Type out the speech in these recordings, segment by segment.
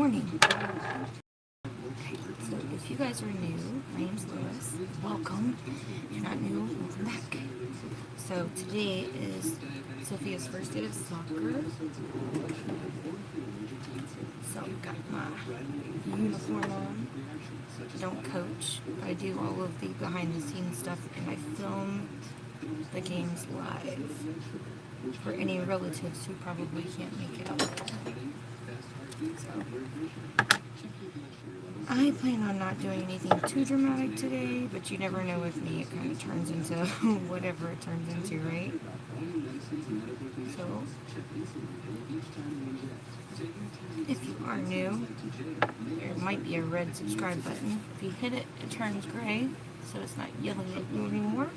morning. So if you guys are new, my name's Lois. Welcome. If you're not new, welcome back. So today is Sophia's first day of soccer. So I've got my uniform on. I don't coach. I do all of the behind the scenes stuff and I film the games live for any relatives who probably can't make it out there. So I plan on not doing anything too dramatic today, but you never know with me. It kind of turns into whatever it turns into, right? So, if you are new, there might be a red subscribe button. If you hit it, it turns gray, so it's not yelling at you anymore.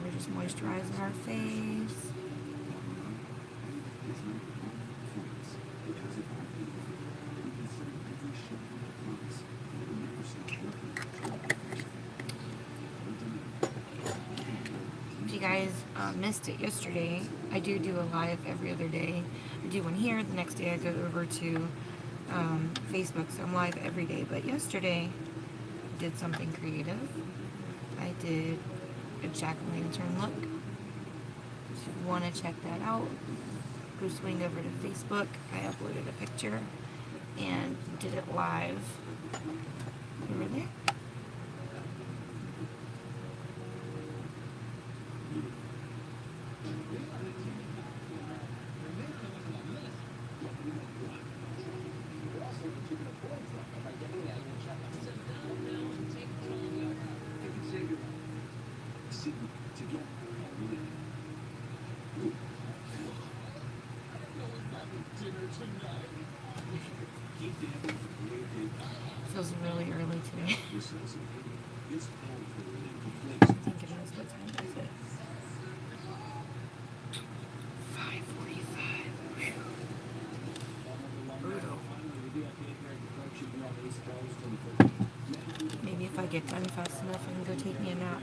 We're just moisturizing our face. If you guys missed it yesterday, I do a live every other day. I do one here, the next day I go over to Facebook, so I'm live every day. But yesterday, I did something creative. I did a jack-o'-lantern look. If you want to check that out, go swing over to Facebook. I uploaded a picture and did it live over there. Feels really early today. I think it is. What time is it? 5:45. Brutal. Maybe if I get done fast enough, I can go take me a nap.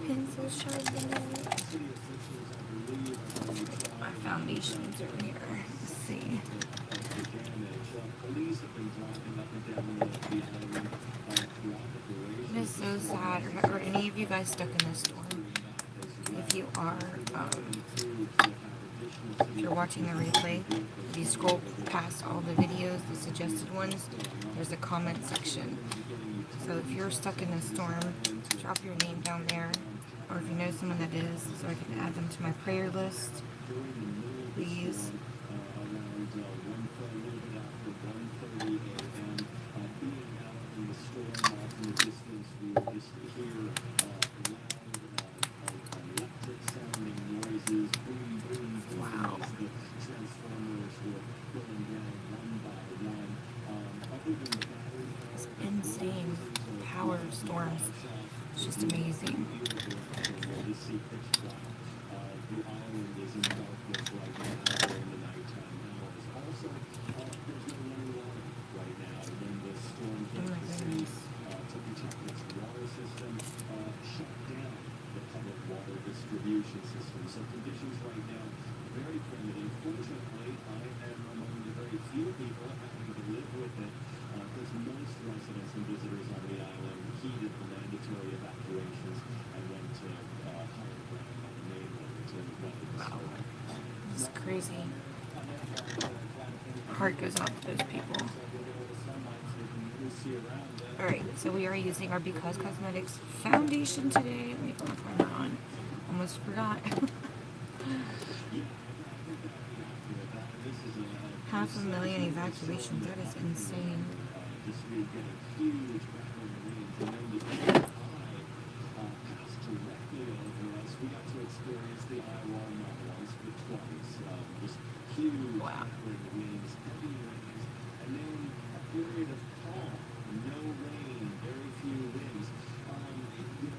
Pencil sharpener. My foundations are here. Let's see. It is so sad. Are any of you guys stuck in this storm? If you are, if you're watching the replay, if you scroll past all the videos, the suggested ones, there's a comment section. So if you're stuck in this storm, drop your name down there, or if you know someone that is, so I can add them to my prayer list, please. Wow. It's insane. Power storms. It's just amazing. Oh my goodness. Distribution system. So conditions right now very primitive. Fortunately, I am among the very few people having to live with it because most residents and visitors on the island heeded the mandatory evacuations and went to higher ground on the mainland to weather the storm. It's crazy. Heart goes out to those people. Alright, so we are using our Because Cosmetics foundation today. Let me put my primer on. Almost forgot. 500,000 evacuations. That is insane. huge Wow. upward winds, heavy rains, and then a period of calm, no rain, very few winds.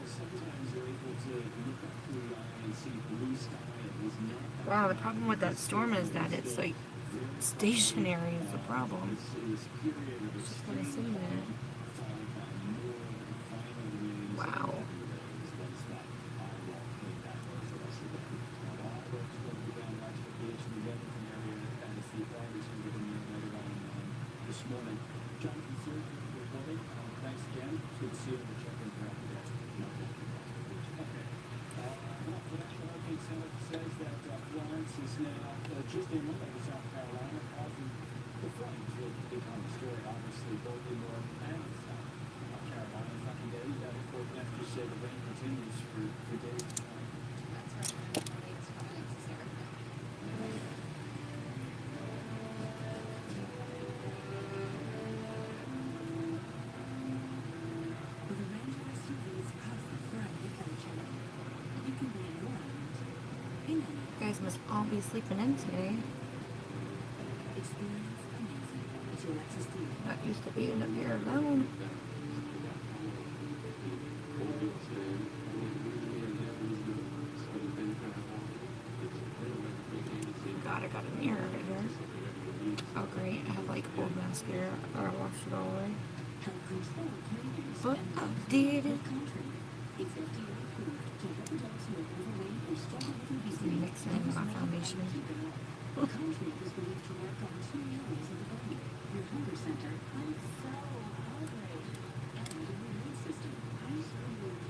Sometimes you're able to look up to the eye and see blue sky. It was not that Wow, the bad. problem with that storm is that it's like stationary is the problem. This period of It's just gonna sit extreme there. calm, followed by more final winds and Wow. heavy rains once that eyewall came back over the rest of the day. Now, all folks will be down watch the beach in the Edmonton area as the authorities can get in there later on this morning. Jonathan Surgeon reporting. Thanks again. It's good to see you in the check-in throughout the day. Okay. The National Hurricane Center says that Florence is now just inland of South Carolina, causing the flames will become a story, obviously, both in North and South Carolina. Lucky day, that report left to say the rain continues for days to come. That's right. It's coming. It's Sarah. With a range of SUVs perfect for any occasion, you can be in your element in any. You guys must all be sleeping in today. Experience amazing at your Lexus dealer. Not used to being up here alone. God, I got a mirror right here. Oh great, I have like old mascara. I washed it all away. Help control cravings But and updated. country. It's FDA approved to help adults who are overweight or struggle with obesity. Mix it in my foundation. Keep it off. Country is believed to work on 2 areas of the body: your hunger center, I'm so hungry, and your immune system. I'm so hungry.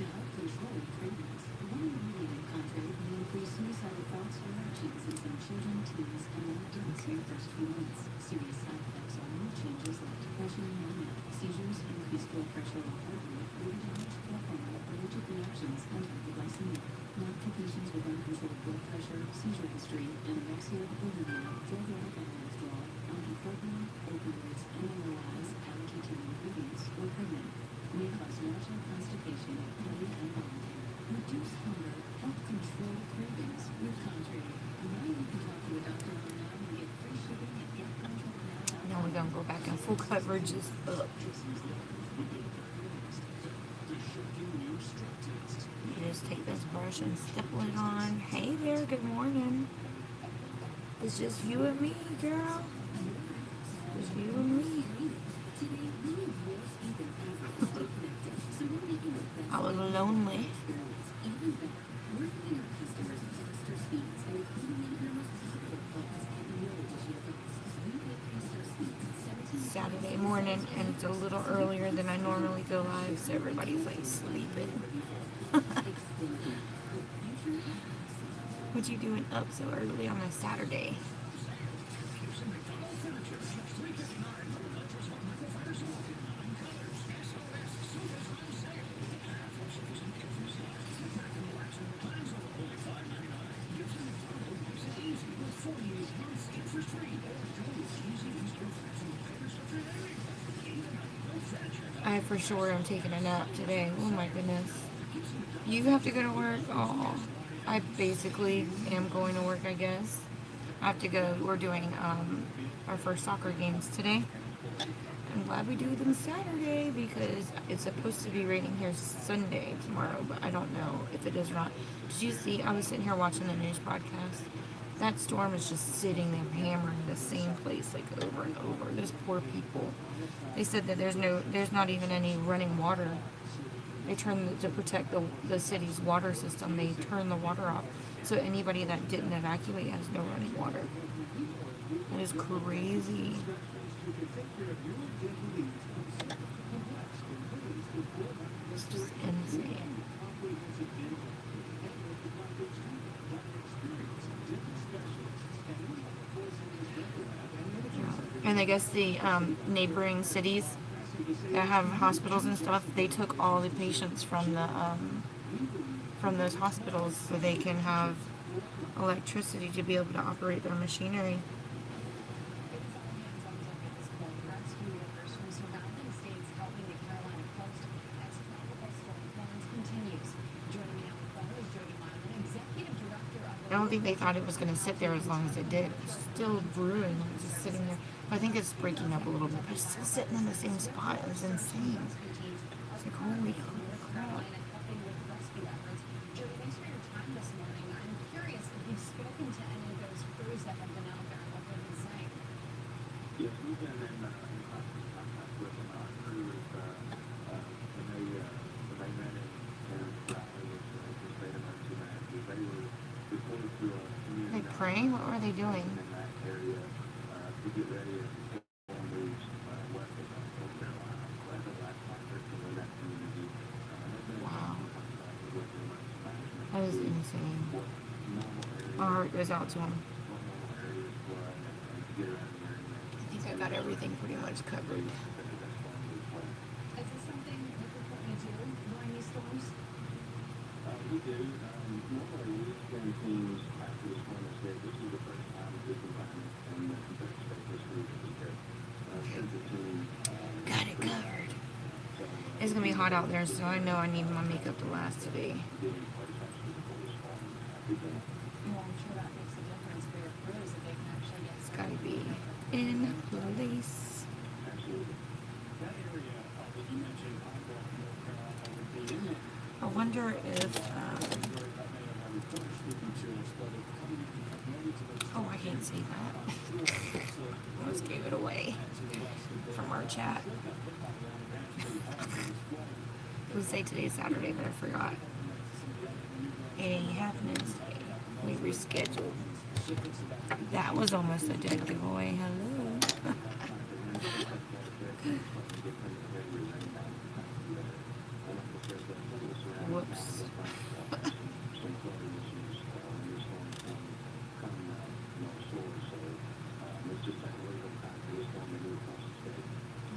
To help control cravings, one ingredient in Contrary may increase suicidal thoughts or actions in some children, teens, and young adults in the first few months. Serious side effects are mood changes like depression, mania, seizures, increased blood pressure or heart rate, liver damage, glaucoma, allergic reactions, and hypoglycemia. Complications with uncontrolled blood pressure, seizure history, anorexia, bulimia, drug or alcohol withdrawal, ibuprofen, opioids, MRIs, allergy to ingredients, or pregnant. May cause nausea, constipation, pain, and vomiting. Reduce hunger, help control cravings with Contrary. Now you can talk to a doctor online and get free shipping at getcontrolnow.com. Now we're gonna go back in full coverage is up. You just take this brush and stipple it on. Hey there, good morning. It's just you and me, girl. Just you and me. Today, we need more speed than ever to stay connected, so we're making the best I was lonely. experience even better. We're giving our customers faster speeds and including in our most popular plans at no additional cost. We've increased our speeds 17 Saturday morning, and it's a little earlier than I normally go live, so everybody's like sleeping. What you doing up so early on a Saturday? I for sure am taking a nap today. Oh my goodness. You have to go to work? Oh, I basically am going to work, I guess. I have to go. We're doing our first soccer games today. I'm glad we do them Saturday because it's supposed to be raining here Sunday tomorrow, but I don't know if it is or not. Did you see? I was sitting here watching the news broadcast. That storm is just sitting there hammering the same place like over and over. Those poor people. They said that there's not even any running water. They to protect the city's water system. They turn the water off, so anybody that didn't evacuate has no running water. That is crazy. It's just insane. And I guess the neighboring cities that have hospitals and stuff, they took all the patients from the from those hospitals so they can have electricity to be able to operate their machinery. Oh, think they thought it was going to sit there as long as it did. It's still brewing, it's just sitting there. I think it's breaking up a little bit, but it's still sitting in the same spot. It's insane. It's like, holy crap. Julie, thanks for your time this morning. I'm curious if you've spoken to any of those crews that have been out there and what they've been saying. Yes, we've been in contact with a crew with, when they met in Raleigh, which is the state emergency managers. They were reported to a community. Like praying? What were they doing? In that area to get ready to go on moves west of North Carolina. That's the last time they're in that community. Wow. That is insane. My heart goes out to them. I think I got everything pretty much covered. Is this something that you're currently do during these storms? We do. Normally we send teams after the storm is hit. This is the first time this environment in the Confederate State history that we have sent a team. Got it covered. It's gonna be hot out there, so I know I need my makeup to last today. Well, I'm sure that makes a difference for your crews if they can actually get It's gotta be in place. Absolutely. That area that you mentioned, North Carolina, would be in it. I wonder if, oh, I can't say that. I almost gave it away from our chat. I would say today's Saturday, but I forgot. It ain't happening today. We rescheduled. That was almost a dead giveaway. Hello. Whoops.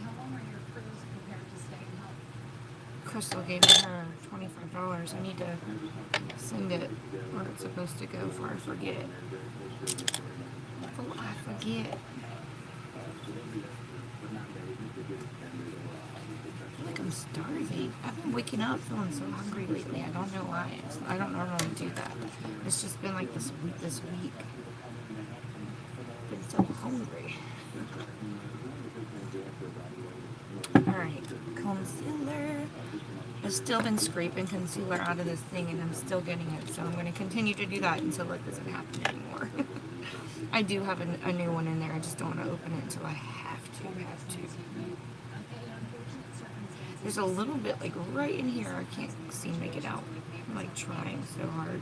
How long are your crews prepared to stay and help? Crystal gave me her $25. I need to send it where it's supposed to go before I forget. Before I forget. I feel like I'm starving. I've been waking up feeling so hungry lately. I don't know why. I don't normally do that. It's just been like this week. Been so hungry. Alright, concealer. I've still been scraping concealer out of this thing and I'm still getting it. So I'm going to continue to do that until it doesn't happen anymore. I do have a new one in there. I just don't want to open it until I have to. There's a little bit like right in here. I can't seem to make it out. I'm like trying so hard.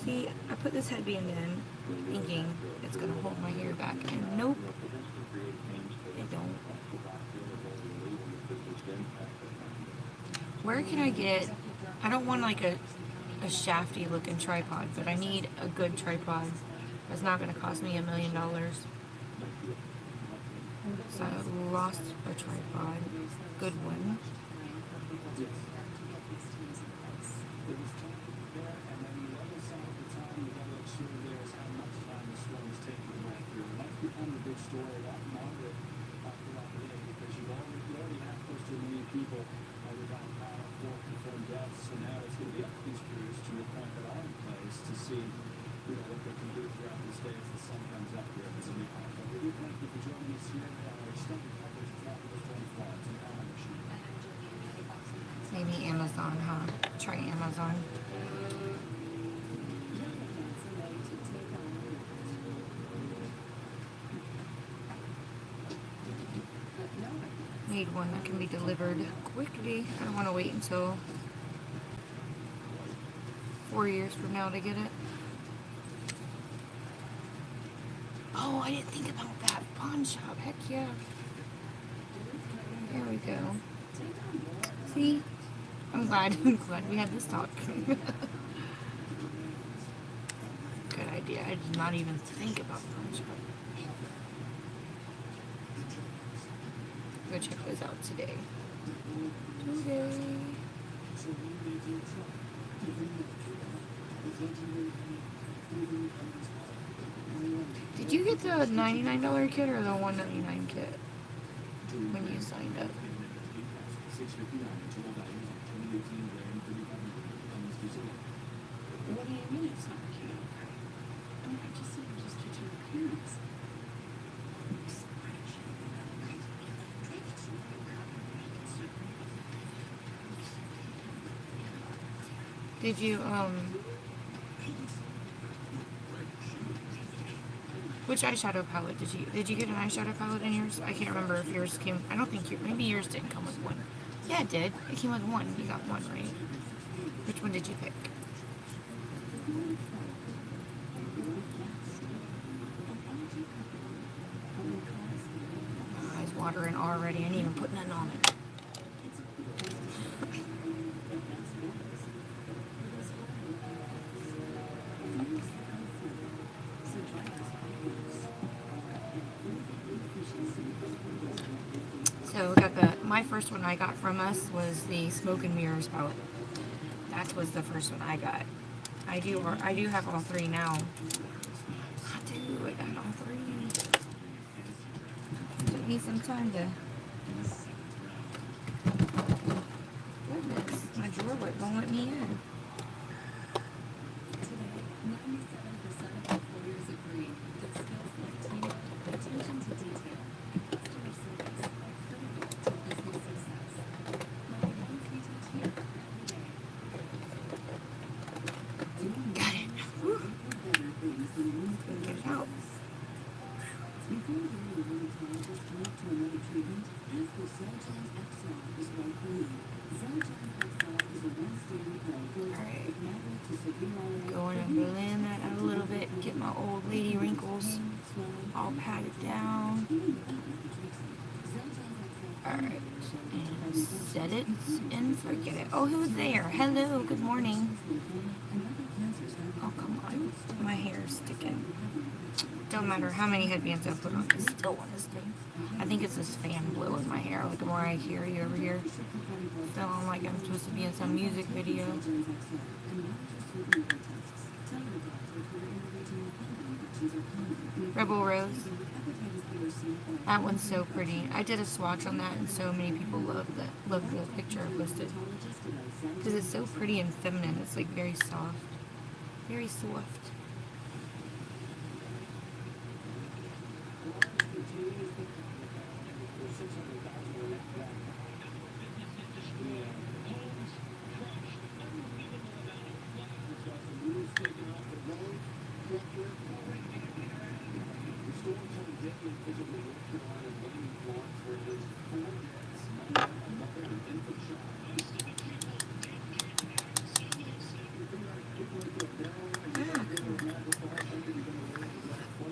See, I put this headband in thinking it's going to hold my hair back. And nope, it don't. Where can I get, I don't want like a shafty looking tripod, but I need a good tripod that's not going to cost me $1 million. So I lost a tripod, good one. Become a big story, a lot longer throughout the day because you already have close to 1 million people without 4 confirmed deaths. So now it's going to be up to these crews to your point that are in place to see what they can do throughout the state as the sun comes up here. It's a new conflict. We do thank you for joining us here. Extended coverage of tropical storm floods and Power Machine. Maybe Amazon, huh? Try Amazon. Need one that can be delivered quickly. I don't want to wait until 4 years from now to get it. Oh, I didn't think about that. Pawn shop. Heck yeah. There we go. See? I'm glad we had this talk. Good idea. I did not even think about pawn shop. Go check those out today. Did you get the $99 kit or the $199 kit when you signed up? What do you mean it's not working out? I mean, I just see you just judge your appearance. Did you, which eyeshadow palette did you get an eyeshadow palette in yours? I can't remember if yours came, I don't think maybe yours didn't come with one. Yeah, it did. It came with one. You got one, right? Which one did you pick? My eyes watering already. I ain't even put nothing on it. So we got my first one I got from us was the Smoke and Mirrors palette. That was the first one I got. I do have all three now. I got all three. Took me some time to. Goodness, my drawer won't let me in. Today, 97% of employers agree that skills like teamwork, attention to detail, and customer service are critical to business success. Like the ones we teach here every day. Got it. Whew. Get it out. Before you get a rheumatologist to move to another treatment, ask if Zyrtec XR is right for you. Zyrtec XR is a once-daily pill for Alright. moderate to severe RA. Going to blend that out a little bit. Get my old lady wrinkles all patted down. Alright. And set it and forget it. Oh, who's there? Hello, good morning. Oh, come on. My hair is sticking. Don't matter how many headbands I put on, I still want to stick. I think it's this fan blowing my hair. Like the more I hear you over here, feeling like I'm supposed to be in some music video. Rebel Rose. That one's so pretty. I did a swatch on that, and so many people love the picture I posted because it's so pretty and feminine. It's like very soft, very soft.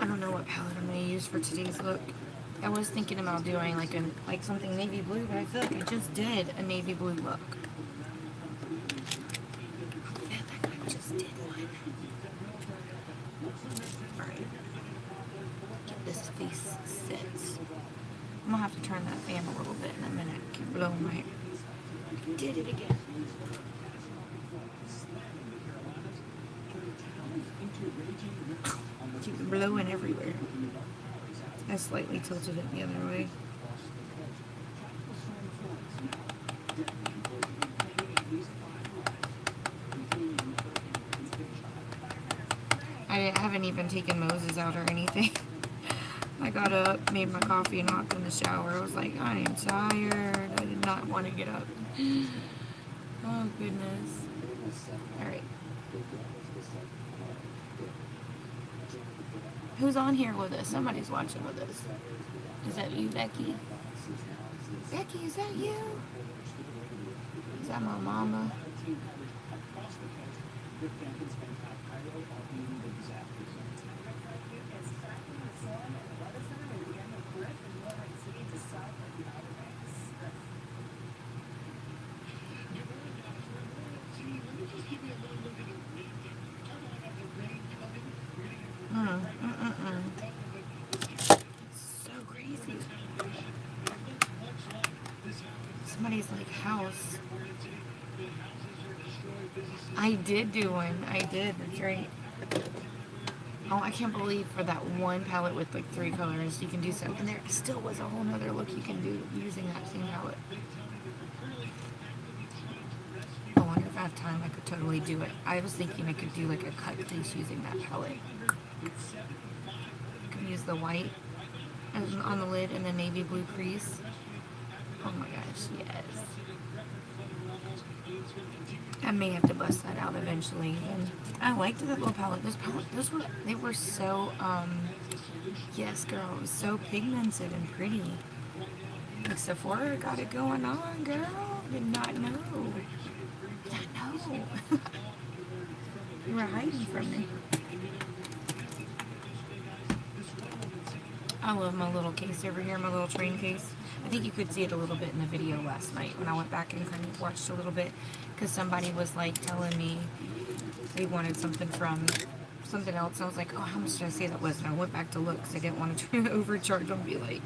I don't know what palette I'm gonna use for today's look. I was thinking about doing like something navy blue, but I feel like I just did a navy blue look. I feel like I just did one. Alright. Get this face set. I'm gonna have to turn that fan a little bit in a minute. Keep blowing my hair. Did it again. Keep blowing everywhere. I slightly tilted it the other way. I haven't even taken Moses out or anything. I got up, made my coffee, and hopped in the shower. I was like, I am tired. I did not want to get up. Oh, goodness. Alright. Who's on here with us? Somebody's watching with us. Is that you, Becky? Becky, is that you? Is that my mama? So crazy. Somebody's like house. I did do one. I did. That's right. Oh, I can't believe for that one palette with like 3 colors you can do something. And there still was a whole nother look you can do using that same palette. have time, I could totally do it. I was thinking I could do like a cut crease using that palette. I can use the white on the lid and the navy blue crease. Oh my gosh, yes. I may have to bust that out eventually. And I liked that little palette. They were so, yes, girl, it was so pigmented and pretty. Like Sephora got it going on, girl. Did not know. Did not know. You were hiding from me. I love my little case over here, my little train case. I think you could see it a little bit in the video last night when I went back and kind of watched a little bit, because somebody was like telling me they wanted something from something else. And I was like, oh, how much did I say that was? And I went back to look because I didn't want to try to overcharge them and be like,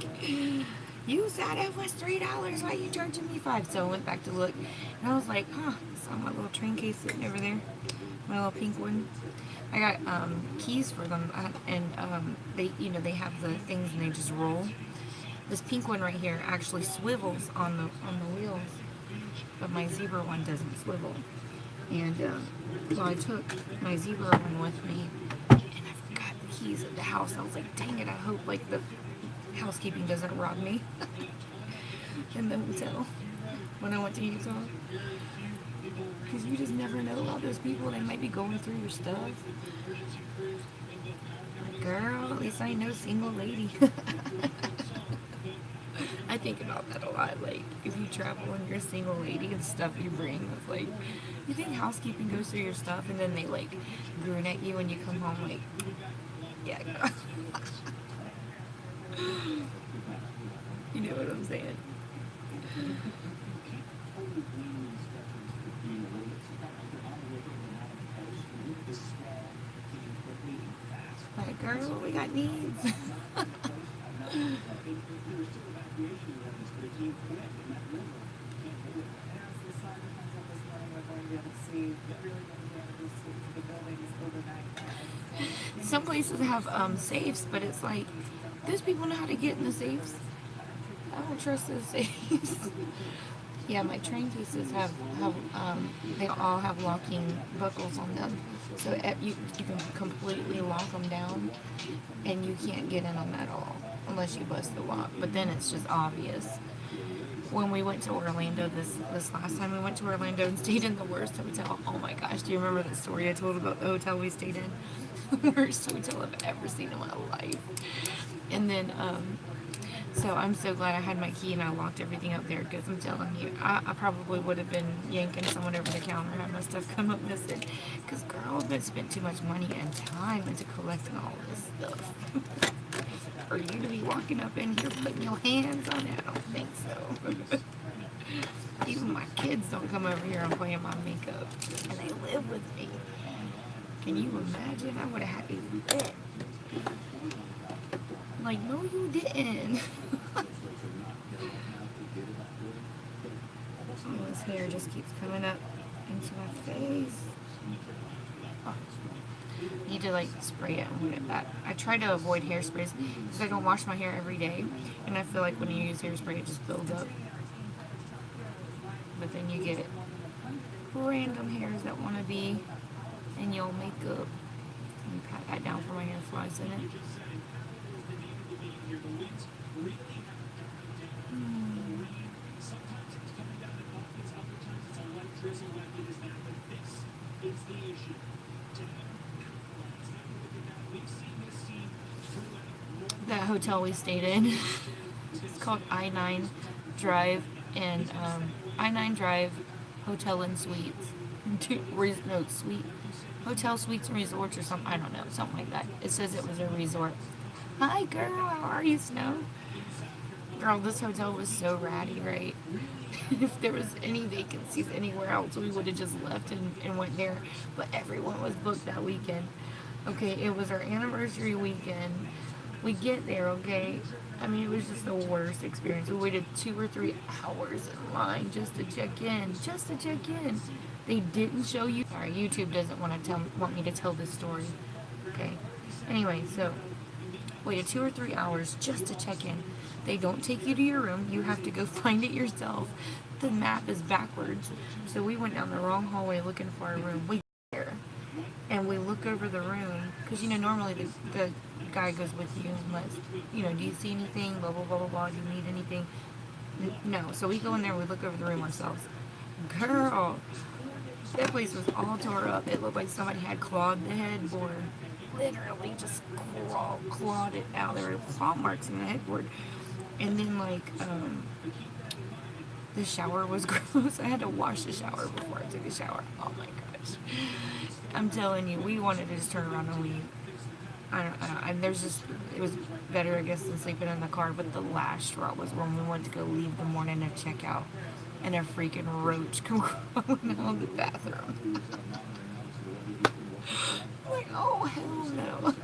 you said it was $3. Why are you charging me $5? So I went back to look and I was like, huh, I saw my little train case sitting over there, my little pink one. I got keys for them, and they, you know, they have the things and they just roll. This pink one right here actually swivels on the wheels, but my zebra one doesn't swivel. And so I took my zebra one with me, and I forgot the keys at the house. I was like, dang it! I hope like the housekeeping doesn't rob me in the hotel when I went to Utah. Because you just never know about those people. They might be going through your stuff. Like, girl, at least I ain't no single lady. I think about that a lot. Like, if you travel and you're a single lady and stuff you bring, it's like, you think housekeeping goes through your stuff and then they, like, grin at you when you come home, like, yeah, girl. You know what I'm saying? Like, girl, we got needs. Some places have safes, but it's like, those people know how to get in the safes. I don't trust those safes. Yeah, my train cases have they all have locking buckles on them, so you can completely lock them down, and you can't get in them at all unless you bust the lock. But then it's just obvious. When we went to Orlando this last time, we went to Orlando and stayed in the worst hotel. Oh my gosh, do you remember that story I told about the hotel we stayed in? The worst hotel I've ever seen in my life. And then so I'm so glad I had my key and I locked everything up there, because I'm telling you, I probably would have been yanking someone over the counter and had my stuff come up missing. Because, girl, I've spent too much money and time into collecting all this stuff. For you to be walking up in here putting your hands on it, I don't think so. Even my kids don't come over here and play in my makeup. And they live with me. Can you imagine? I would have had a fit. Like, no, you didn't. Oh, this hair just keeps coming up into my face. Oh. I need to, like, spray it and put it back. I try to avoid hairsprays because I don't wash my hair every day. And I feel like when you use hairspray, it just builds up. But then you get random hairs that want to be in your makeup. Let me pat that down for my hair flies in it. That hotel we stayed in, it's called I-9 Drive, and I-9 Drive Hotel and Suites. No, Suite. Hotel Suites and Resorts or something. I don't know, something like that. It says it was a resort. Hi, girl. How are you, Snow? Girl, this hotel was so ratty, right? If there was any vacancies anywhere else, we would have just left and went there. But everyone was booked that weekend. Okay, it was our anniversary weekend. We get there, okay? I mean, it was just the worst experience. We waited 2 or 3 hours in line just to check in. Just to check in. They didn't show you. Sorry, YouTube doesn't want me to tell this story. Okay. Anyway, so waited 2 or 3 hours just to check in. They don't take you to your room. You have to go find it yourself. the map is backwards. So we went down the wrong hallway looking for our room. We get there, and we look over the room because normally the guy goes with you unless do you see anything? Blah blah blah blah blah. Do you need anything? No. So we go in there. We look over the room ourselves. Girl, that place was all tore up. It looked like somebody had clawed the headboard. Literally just clawed it out. There were claw marks in the headboard. And then the shower was gross. I had to wash the shower before I took a shower. Oh my gosh. I'm telling you, we wanted to just turn around and leave. I don't know. And it was better, I guess, than sleeping in the car. But the last straw was when we went to go leave the morning to check out. And a freaking roach come crawling out of the bathroom. Like, oh, hell no.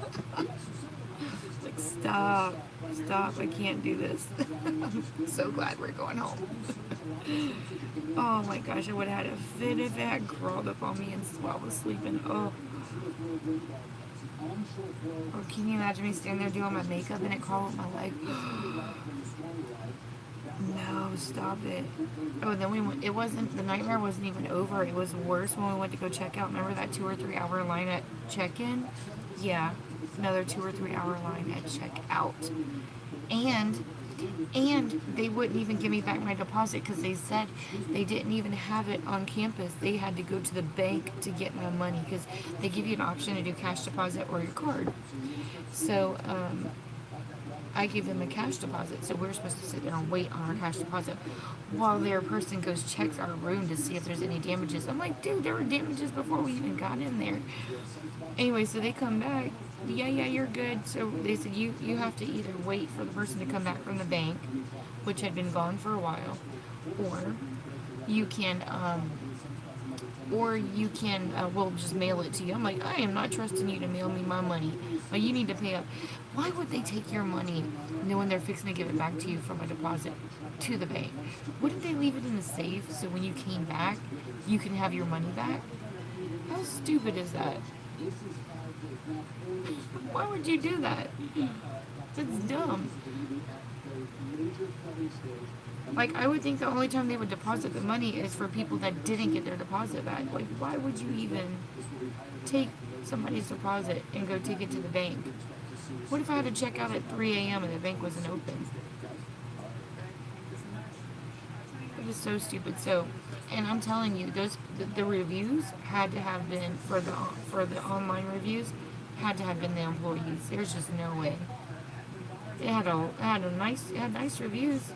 Like, stop, I can't do this. I'm so glad we're going home. Oh my gosh, I would have had a fit if it had crawled up on me and while I was sleeping. Oh. Or can you imagine me standing there doing my makeup and it crawled up my leg? No, stop it. Oh, and then the nightmare wasn't even over. It was worse when we went to go check out. Remember that 2 or 3 hour line at check-in? Yeah, another 2 or 3 hour line at check-out. And they wouldn't even give me back my deposit because they said they didn't even have it on campus. They had to go to the bank to get my money because they give you an option to do cash deposit or your card. So, I gave them a cash deposit, so we were supposed to sit there and wait on our cash deposit while their person goes checks our room to see if there's any damages. I'm like, dude, there were damages before we even got in there. Anyway, so they come back. Yeah, you're good. So they said you have to either wait for the person to come back from the bank, which had been gone for a while, or you can we'll just mail it to you. I'm like, I am not trusting you to mail me my money. But you need to pay up. Why would they take your money knowing they're fixing to give it back to you from a deposit to the bank? Wouldn't they leave it in the safe so when you came back, you can have your money back? How stupid is that? Why would you do that? That's dumb. Like, I would think the only time they would deposit the money is for people that didn't get their deposit back. Like, why would you even take somebody's deposit and go take it to the bank? What if I had to check out at 3 a.m. and the bank wasn't open? It was so stupid. So, and I'm telling you, the reviews had to have been for the online reviews had to have been the employees. There's just no way. It had nice reviews.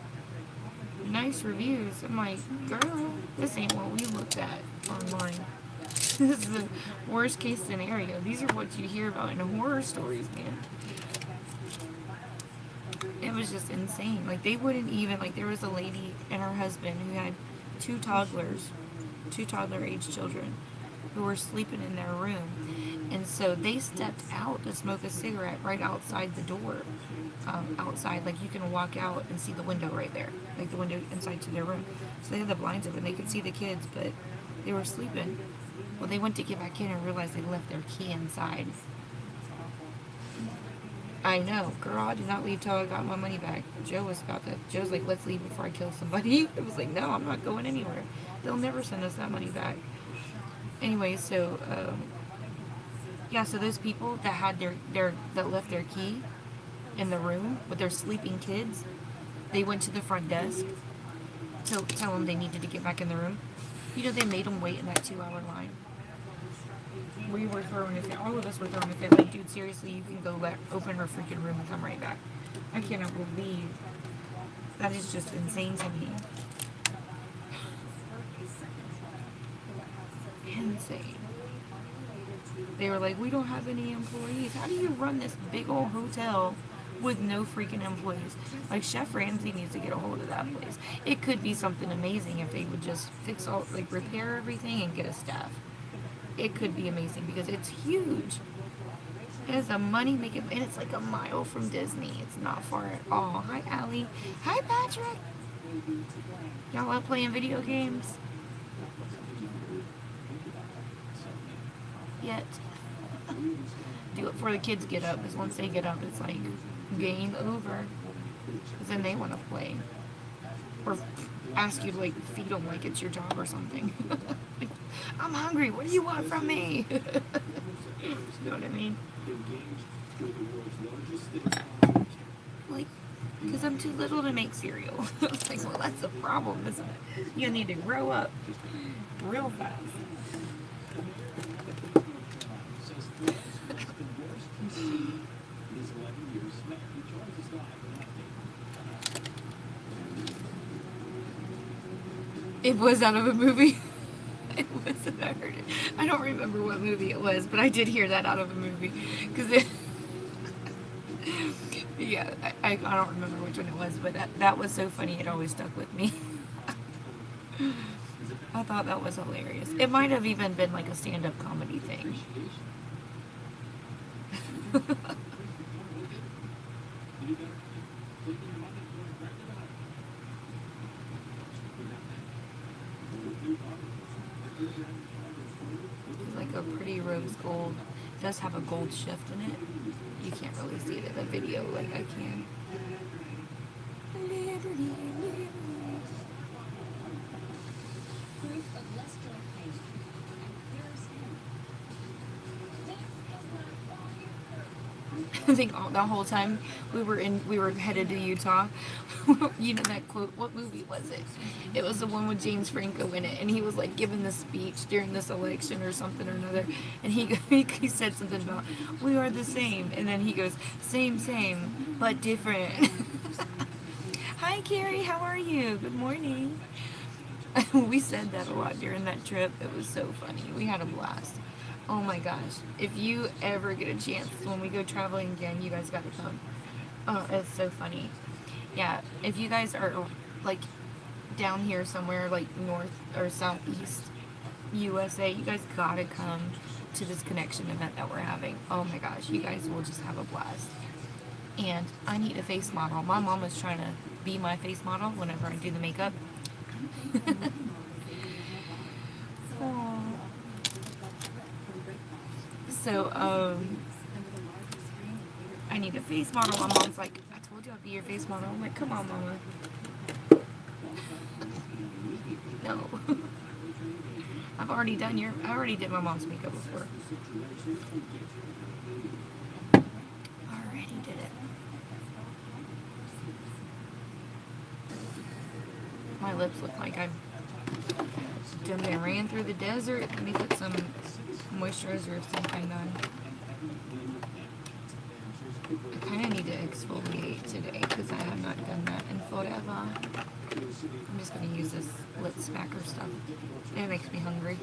Nice reviews. I'm like, girl, this ain't what we looked at online. This is the worst case scenario. These are what you hear about in horror stories, man. It was just insane. Like, they wouldn't even, like, there was a lady and her husband who had two toddler age children who were sleeping in their room. And so they stepped out to smoke a cigarette right outside the door. Outside, like, you can walk out and see the window right there, like the window inside to their room. So they had the blinds open. They could see the kids, but they were sleeping. Well, they went to get back in and realized they left their key inside. I know, girl, I did not leave till I got my money back. Joe's like, let's leave before I kill somebody. I was like, no, I'm not going anywhere. They'll never send us that money back. Anyway, so, so those people that had that left their key in the room with their sleeping kids, they went to the front desk to tell them they needed to get back in the room. They made them wait in that 2-hour line. We were throwing a fit. All of us were throwing a fit. Like, dude, seriously, you can go back, open her freaking room and come right back. I cannot believe that is just insane to me. Insane. They were like, we don't have any employees. How do you run this big old hotel with no freaking employees? Like, Chef Ramsay needs to get a hold of that place. It could be something amazing if they would just repair everything and get a staff. It could be amazing because it's huge. It is a money making, and it's like a mile from Disney. It's not far at all. Hi, Allie. Hi, Patrick. Y'all love playing video games? Yet. Do it before the kids get up, because once they get up, it's like game over. Because then they want to play. Or ask you to like feed them like it's your job or something. Like, I'm hungry. What do you want from me? You know what I mean? Like, because I'm too little to make cereal. It's like, well, that's the problem, isn't it? You need to grow up real fast. It was out of a movie. It was. I heard it. I don't remember what movie it was, but I did hear that out of a movie. Because it. Yeah, I don't remember which one it was, but that was so funny. It always stuck with me. I thought that was hilarious. It might have even been like a stand-up comedy thing. It's like a pretty rose gold. It does have a gold shift in it. You can't really see it in the video like I can. Liberty, liberty. Proof of Lester Hayes. And here's him. This is not volume. I think the whole time we were headed to Utah. You know that quote? What movie was it? It was the one with James Franco in it, and he was like giving the speech during this election or something or another, and he said something about we are the same, and then he goes same but different. Hi Carrie, how are you? Good morning. We said that a lot during that trip. It was so funny. We had a blast. Oh my gosh. If you ever get a chance when we go traveling again, you guys gotta come. Oh, it's so funny. Yeah, if you guys are like down here somewhere like north or southeast USA, you guys gotta come to this connection event that we're having. Oh my gosh, you guys will just have a blast. And I need a face model. My mom is trying to be my face model whenever I do the makeup. Aw. So, I need a face model. My mom's like, I told you I'd be your face model. I'm like, come on, mama. No. I already did my mom's makeup before. Already did it. My lips look like I've done ran through the desert. Let me put some moisturizer of some kind on. I kind of need to exfoliate today because I have not done that in forever. I'm just going to use this lip smacker stuff. It makes me hungry.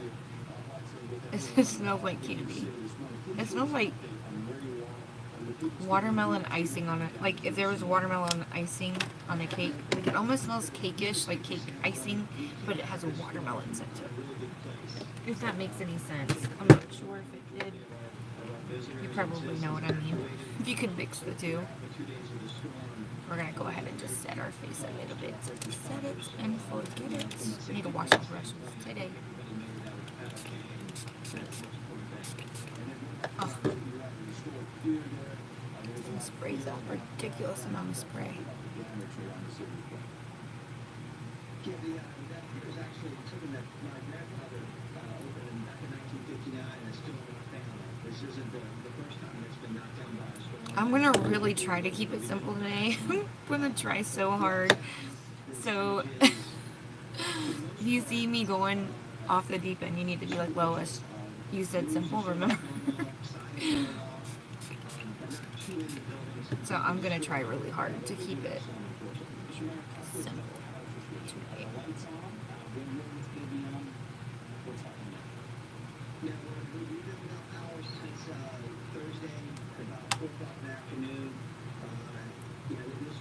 It smells like candy. It smells like watermelon icing on it. Like if there was watermelon icing on a cake. Like it almost smells cake-ish, like cake icing, but it has a watermelon scent to it. If that makes any sense. I'm not sure if it did. You probably know what I mean. If you could mix the two. We're going to go ahead and just set our face a little bit. So just set it and forget it. I need to wash my brushes today. Oh. It sprays out a ridiculous amount of spray. I'm gonna really try to keep it simple today. I'm gonna try so hard. So, if you see me going off the deep end, you need to be like, Lois, you said simple, remember? So I'm gonna try really hard to keep it simple today.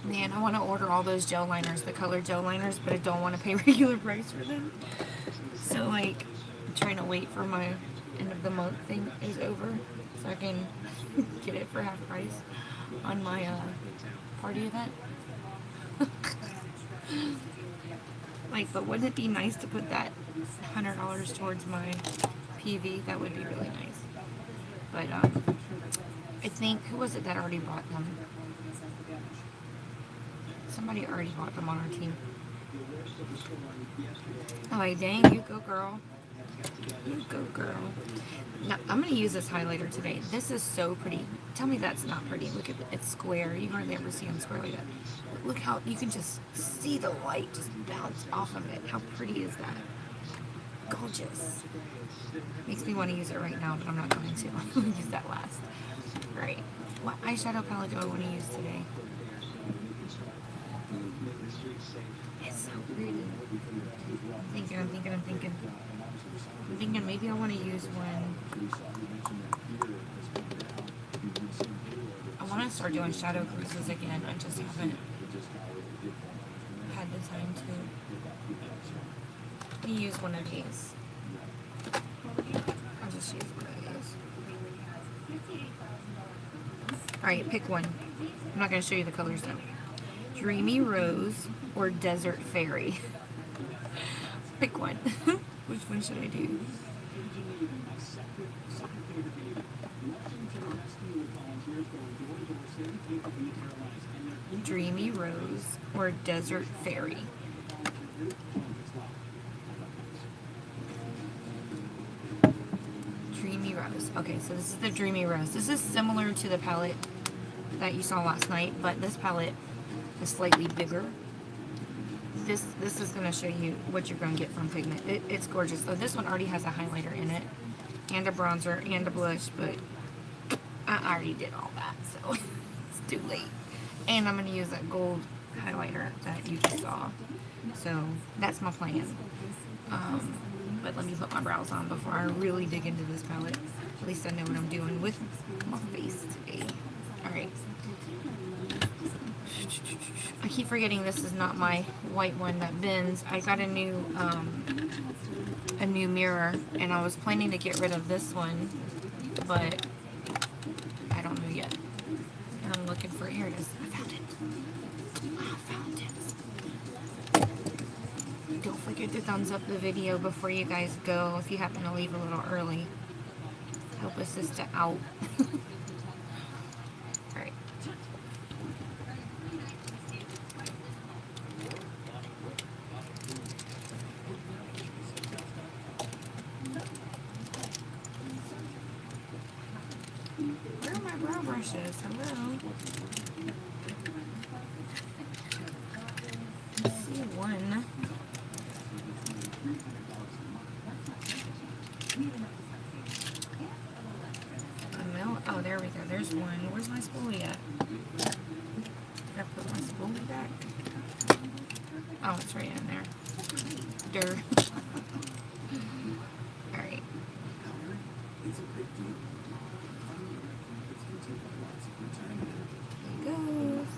Man, I want to order all those gel liners, the color gel liners, but I don't want to pay regular price for them. So, like, I'm trying to wait for my end of the month thing is over so I can get it for half price on my party event. Like, but wouldn't it be nice to put that $100 towards my PV? That would be really nice. But I think, who was it that already bought them? Somebody already bought them on our team. I'm like, dang, you go, girl. You go, girl. Now, I'm going to use this highlighter today. This is so pretty. Tell me that's not pretty. Look at it. It's square. You hardly ever see them square like that. Look how you can just see the light just bounce off of it. How pretty is that? Gorgeous. Makes me want to use it right now, but I'm not going to. I'm going to use that last. Alright. What eyeshadow palette do I want to use today? It's so pretty. I'm thinking maybe I want to use one. I want to start doing shadow cruises again. I just haven't had the time to. Let me use one of these. I'll just use one of these. Alright, pick one. I'm not going to show you the colors though. Dreamy Rose or Desert Fairy. Pick one. Which one should I do? Dreamy Rose or Desert Fairy. Dreamy Rose. Okay, so this is the Dreamy Rose. This is similar to the palette that you saw last night, but this palette is slightly bigger. This is going to show you what you're going to get from Pigment. It's gorgeous. So this one already has a highlighter in it, and a bronzer, and a blush, but I already did all that, so it's too late. And I'm going to use that gold highlighter that you just saw. So that's my plan. But let me put my brows on before I really dig into this palette. At least I know what I'm doing with my face today. Alright. I keep forgetting this is not my white one that bends. I got a new mirror, and I was planning to get rid of this one, but I don't know yet. And I'm looking for, here it is. I found it. Don't forget to thumbs up the video before you guys go if you happen to leave a little early. Help us sister out. Alright. Where are my brow brushes? Hello? I see one. Oh, there we go. There's one. Where's my spoolie at? Did I put my spoolie back? Oh, it's right in there. Durr. Alright. There it goes.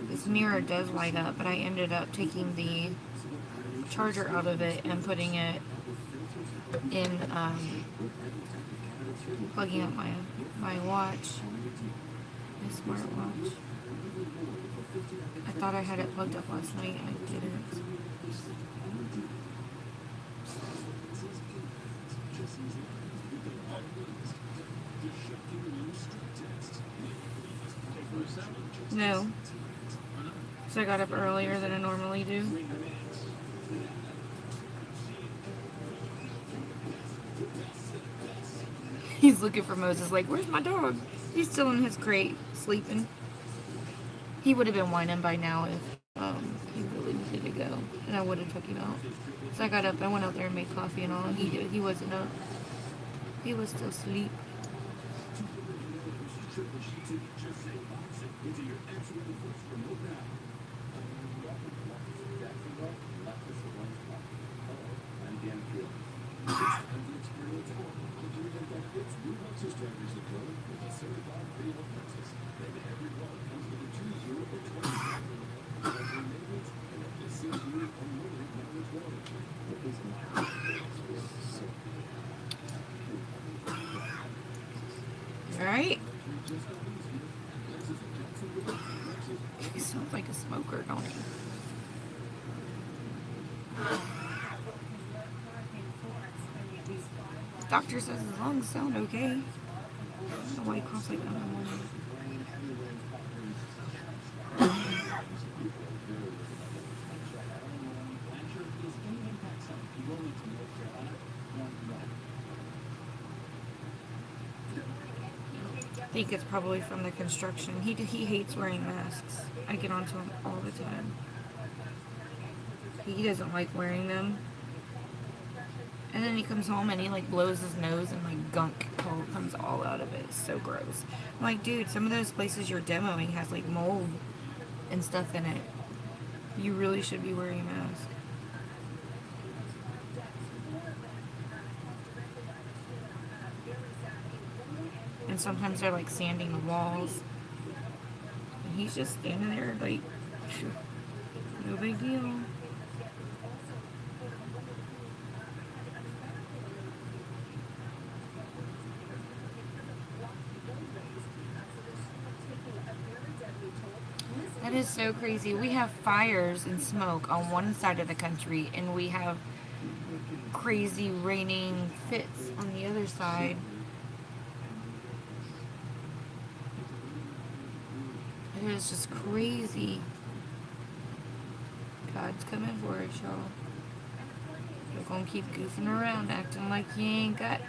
This mirror does light up, but I ended up taking the charger out of it and putting it in, plugging up my watch, my smartwatch. I thought I had it plugged up last night, and I didn't. No. So I got up earlier than I normally do. He's looking for Moses like, where's my dog? He's still in his crate, sleeping. He would have been whining by now if he really needed to go. And I would have took him out. So I got up, I went out there and made coffee and all, and he wasn't up. He was still asleep. Alright. He sounds like a smoker, don't he? Doctor says his lungs sound okay. I don't know why he coughs like that in the morning. some people are very worried about what this next right. I don't know when Blanchard is in the impact zone. He will into North Carolina. One. I think it's probably from the construction. He hates wearing masks. I get onto him all the time. He doesn't like wearing them. And then he comes home and he like blows his nose and like gunk comes all out of it. It's so gross. I'm like, dude, some of those places you're demoing has like mold and stuff in it. You really should be wearing a mask. And sometimes they're like sanding the walls. And he's just standing there like, no big deal. That is so crazy. We have fires and smoke on one side of the country, and we have crazy raining fits on the other side. It is just crazy. God's coming for us, y'all. We're gonna keep goofing around, acting like you ain't got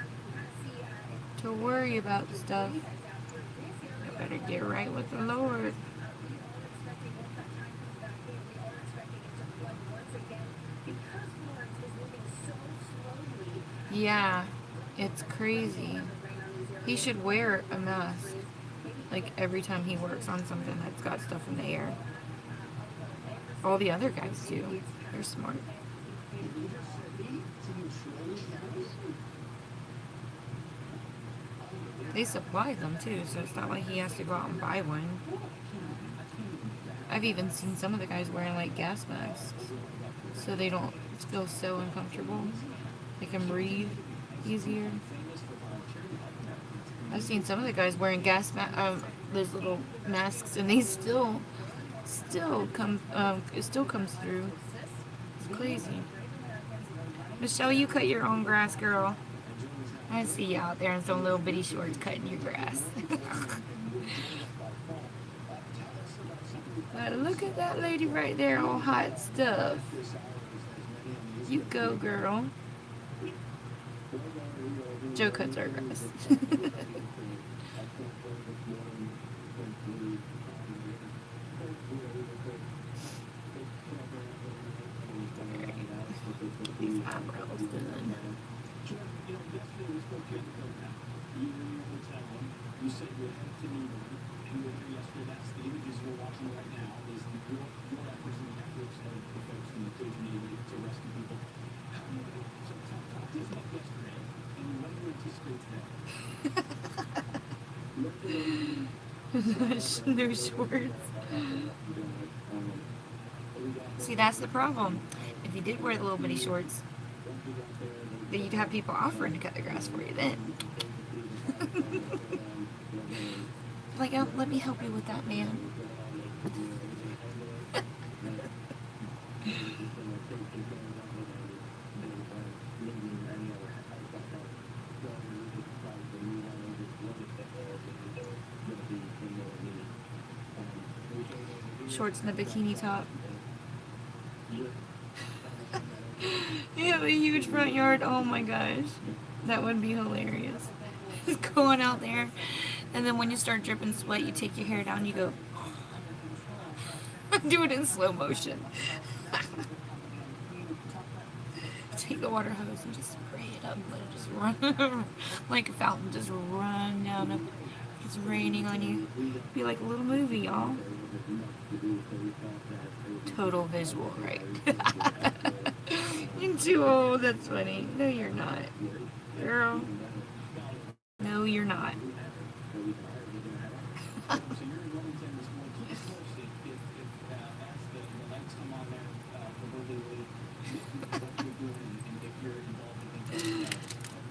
to worry about stuff. You better get right with the Lord. Yeah, it's crazy. He should wear a mask, like every time he works on something that's got stuff in the air. All the other guys do. They're smart. They supply them too, so it's not like he has to go out and buy one. I've even seen some of the guys wearing like gas masks, so they don't feel so uncomfortable. They can breathe easier. I've seen some of the guys wearing those little masks, and they still come. It still comes through. It's crazy. Michelle, you cut your own grass, girl. I see you out there in some little bitty shorts cutting your grass. But look at that lady right there, all hot stuff. You go, girl. Joe cuts our grass. These eyebrows done. You said you had to meet and you were here yesterday. That's the images we're watching right now. Is your efforts and the efforts of the folks from the Cajun Navy to rescue people. So talk to us about yesterday and what do you anticipate today? No shorts. See, that's the problem. If you did wear the little bitty shorts, then you'd have people offering to cut the grass for you then. Like, oh, let me help you with that, man. Shorts and a bikini top. You have a huge front yard. Oh my gosh. That would be hilarious. Just going out there, and then when you start dripping sweat, you take your hair down, you go, do it in slow motion. Take the water hose and just spray it up, let it just run, like a fountain, just run down. Up. It's raining on you. Be like a little movie, y'all. Total visual, right? You're too old, that's funny. No, you're not. Girl. No, you're not.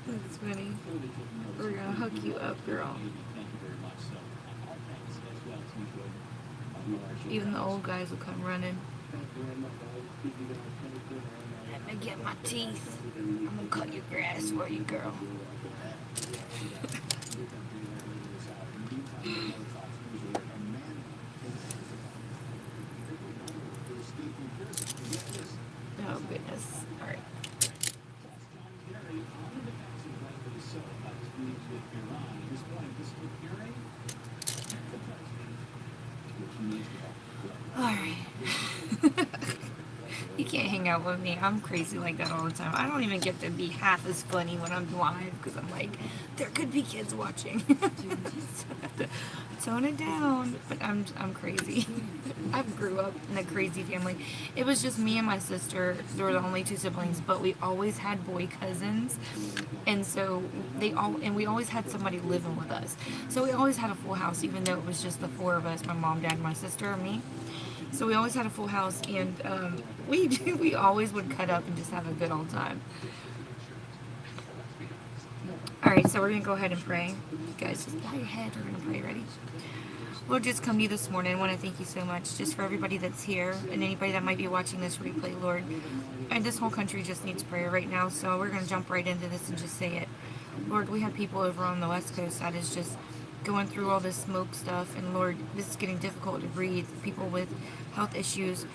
That's funny. We're gonna hook you up, girl. Even the old guys will come running. Let me get my teeth. I'm gonna cut your grass for you, girl. Oh goodness. All right. Kerry on the defensive, rightly so. That was pleased with Iran. This one, this comparing the president, which needs to help. All right. You can't hang out with me. I'm crazy like that all the time. I don't even get to be half as funny when I'm live because I'm like, there could be kids watching. So I have to tone it down. But I'm crazy. I grew up in a crazy family. It was just me and my sister. There were the only two siblings, but we always had boy cousins, and so we always had somebody living with us. So we always had a full house, even though it was just the four of us: my mom, dad, my sister, and me. So we always had a full house, and we always would cut up and just have a good old time. All right, so we're gonna go ahead and pray. You guys, just bow your head. We're gonna pray. Ready? Lord, just come to you this morning. I want to thank you so much, just for everybody that's here and anybody that might be watching this replay, Lord. And this whole country just needs prayer right now, so we're gonna jump right into this and just say it. Lord, we have people over on the West Coast that is just going through all this smoke stuff, and Lord, this is getting difficult to breathe. People with health issues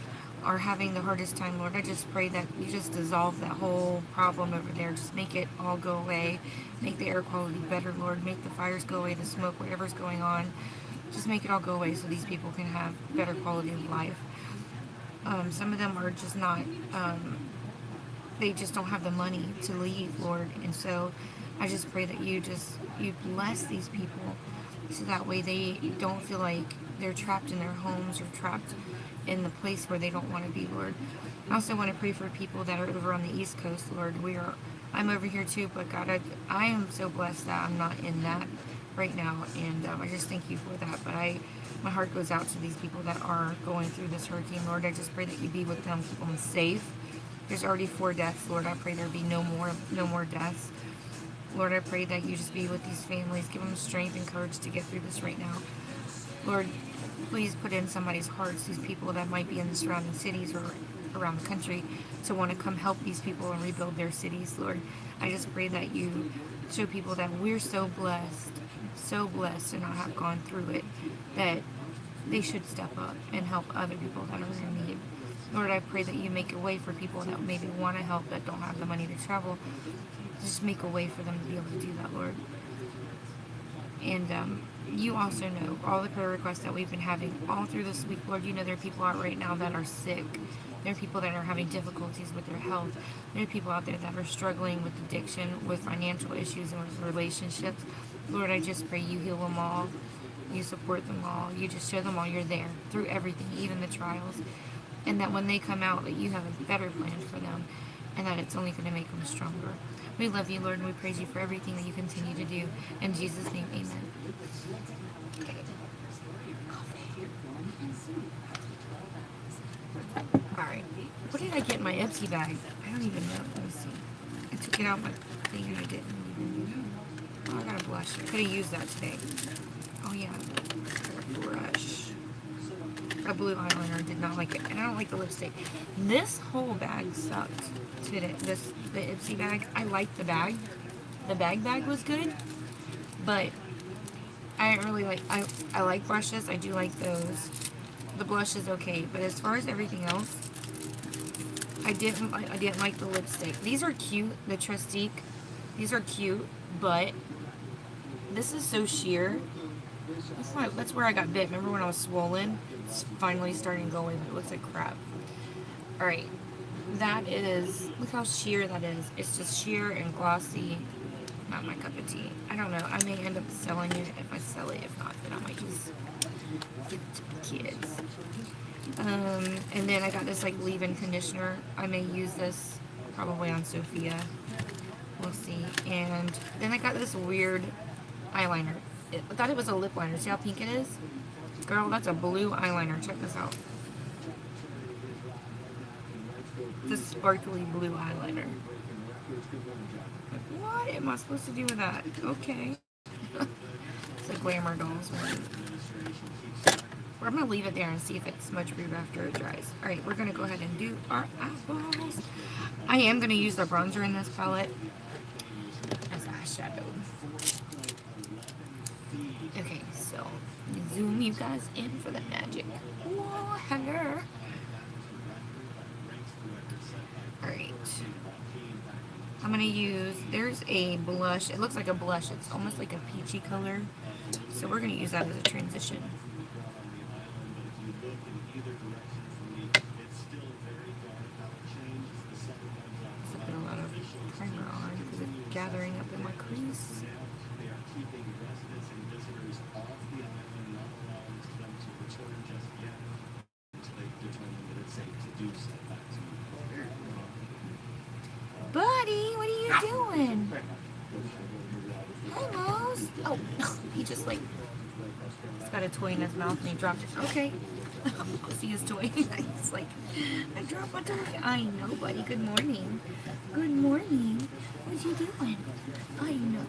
are having the hardest time, Lord. I just pray that you just dissolve that whole problem over there. Just make it all go away. Make the air quality better, Lord. Make the fires go away, the smoke, whatever's going on. Just make it all go away so these people can have better quality of life. Some of them are just not, they just don't have the money to leave, Lord. And so I just pray that you bless these people so that way they don't feel like they're trapped in their homes or trapped in the place where they don't want to be, Lord. I also want to pray for people that are over on the East Coast, Lord. I'm over here too, but God, I am so blessed that I'm not in that right now, and I just thank you for that. But my heart goes out to these people that are going through this hurricane, Lord. I just pray that you be with them, keep them safe. There's already 4 deaths, Lord. I pray there be no more deaths. Lord, I pray that you just be with these families, give them strength and courage to get through this right now. Lord, please put in somebody's hearts, these people that might be in the surrounding cities or around the country, to want to come help these people and rebuild their cities, Lord. I just pray that you show people that we're so blessed to not have gone through it, that they should step up and help other people that are in need. Lord, I pray that you make a way for people that maybe want to help that don't have the money to travel. Just make a way for them to be able to do that, Lord. And you also know all the prayer requests that we've been having all through this week, Lord. You know there are people out right now that are sick. There are people that are having difficulties with their health. There are people out there that are struggling with addiction, with financial issues, and with relationships. Lord, I just pray you heal them all. You support them all. You just show them all you're there through everything, even the trials. And that when they come out, that you have a better plan for them, and that it's only going to make them stronger. We love you, Lord, and we praise you for everything that you continue to do. In Jesus' name, amen. Okay. Alright. What did I get in my Ipsy bag? I don't even know. Let me see. I took it out my thing and I didn't even. Oh, I got a blush. I could have used that today. Oh, yeah. A brush. A blue eyeliner. Did not like it. And I don't like the lipstick. This whole bag sucked today. The Ipsy bag. I liked the bag. The bag was good. But I didn't really like. I like brushes. I do like those. The blush is okay. But as far as everything else, I didn't like the lipstick. These are cute. The Trestique. These are cute. But this is so sheer. That's where I got bit. Remember when I was swollen? It's finally starting to go away, but it looks like crap. Alright. That is, look how sheer that is. It's just sheer and glossy. Not my cup of tea. I don't know. I may end up selling it if I sell it. If not, then I might just give it to the kids. And then I got this like leave-in conditioner. I may use this probably on Sophia. We'll see. And then I got this weird eyeliner. I thought it was a lip liner. See how pink it is? Girl, that's a blue eyeliner. Check this out. It's a sparkly blue eyeliner. What am I supposed to do with that? Okay. It's a Glamour Dolls one. I'm going to leave it there and see if it's smudge proof after it dries. Alright, we're going to go ahead and do our eyeballs. I am going to use the bronzer in this palette as eyeshadow. Okay, so zoom you guys in for the magic. Whoa, hello. I'm gonna use, there's a blush. It looks like a blush. It's almost like a peachy color. So we're gonna use that as a transition. So I put a lot of primer on because it's gathering up in my crease. They are keeping residents and visitors off the island, not allowing them to return just yet until they determine that it's safe to do so. Back to you. Buddy, what are you doing? Hi, Mouse. Oh, he just like, he's got a toy in his mouth and he dropped it. Okay. See his toy. He's like, I dropped my toy. I know, buddy. Good morning. Good morning. What you doing? I know.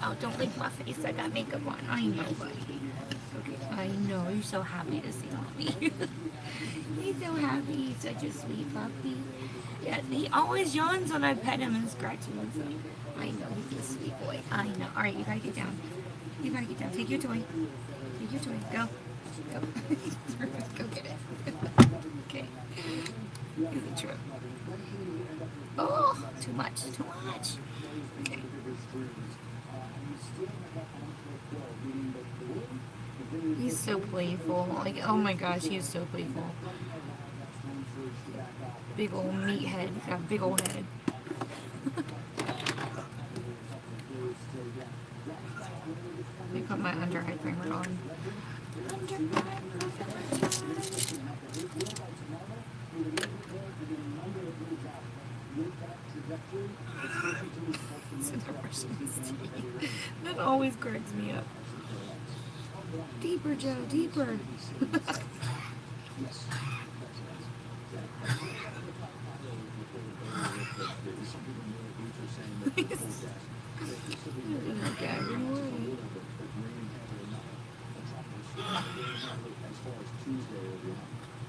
Oh, don't lick my face. I got makeup on. I know, buddy. Okay. I know. You're so happy to see mommy. He's so happy. He's such a sweet puppy. Yeah, he always yawns when I pet him and scratch him. So I know he's a sweet boy. I know. All right, you gotta get down. You gotta get down. Take your toy. Take your toy. Go. Go. Go get it. Okay. Is it true? Oh, too much. Too much. Okay. He's so playful. Like, oh my gosh, he is so playful. Big old meathead. He's got a big old head. Let me put my under eye primer on. That always cracks me up. Deeper, Joe, deeper.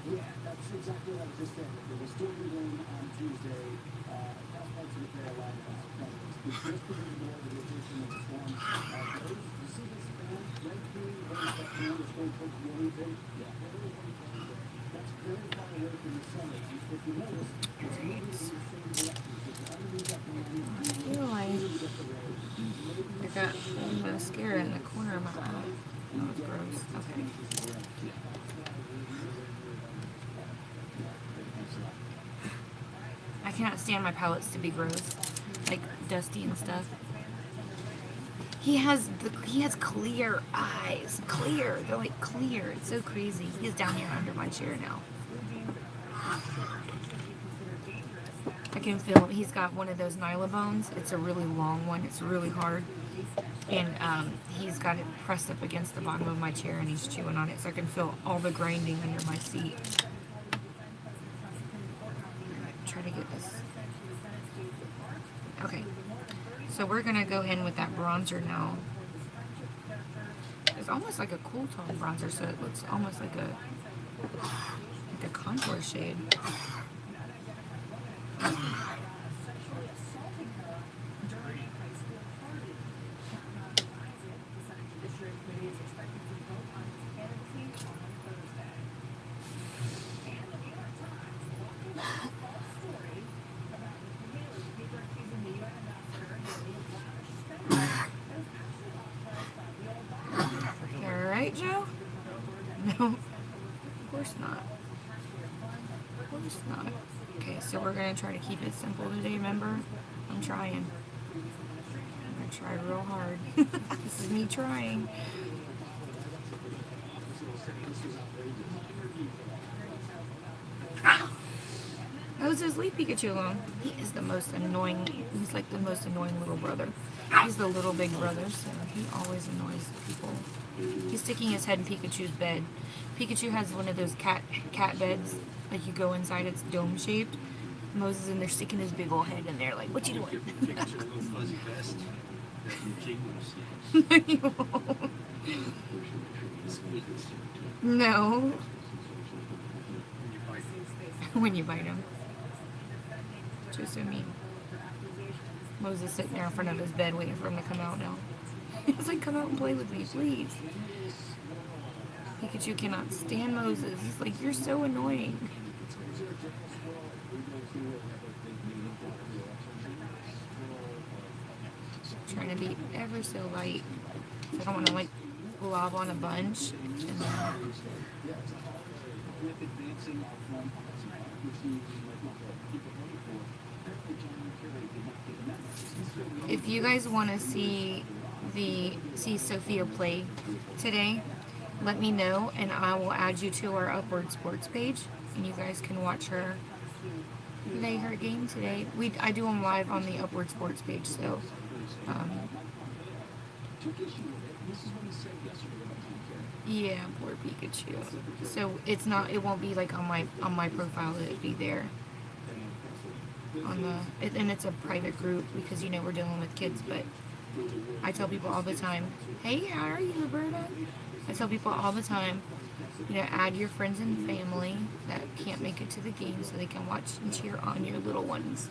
Yeah, that's exactly what I was just saying. There will still be rain on Tuesday. That's parts of the Carolina It's just because more of the rotation of the storm. You see this band right here, that band is going towards the Olympic. Yeah, that's very far away from the summit. If you notice, it's moving in the same direction. If you underneath that band, I feel like I got mascara in the corner of my eye. Oh, it's gross. Okay. I cannot stand my palettes to be gross, like dusty and stuff. He has clear eyes, clear. They're like clear. It's so crazy. He's down here under my chair now. I can feel he's got one of those Nylabones. It's a really long one. It's really hard, and he's got it pressed up against the bottom of my chair, and he's chewing on it, so I can feel all the grinding under my seat. Try to get this. Okay, so we're gonna go in with that bronzer now. It's almost like a cool tone bronzer, so it looks almost like a contour shade. Alright, Joe? No, of course not. Of course not. Okay, so we're gonna try to keep it simple today, remember? I'm trying. I'm gonna try real hard. This is me trying. How's his leaf Pikachu along? He is the most annoying. He's like the most annoying little brother. He's the little big brother, so he always annoys people. He's sticking his head in Pikachu's bed. Pikachu has one of those cat beds. Like you go inside, it's dome shaped. Moses and they're sticking his big old head in there. Like, what you doing? No. When you bite him. Just so mean. Moses sitting there in front of his bed waiting for him to come out now. He's like, come out and play with me, please. Pikachu cannot stand Moses. He's like, you're so annoying. trying to be ever so light. So I don't want to like glob on a bunch. And then, With advancing our foreign policy, which you might not keep it running for, apparently John Kerry did not get the memo. if you guys want to see Sophia play today, let me know and I will add you to our Upward Sports page and you guys can watch her play her game today. I do them live on the Upward Sports page, so Took issue with it. This is what he said yesterday about John Kerry. yeah, poor Pikachu. So it won't be like on my profile, it'll be there on and it's a private group because we're dealing with kids, but I tell people all the time, hey, how are you, Roberta? I tell people all the time, add your friends and family that can't make it to the game so they can watch and cheer on your little ones.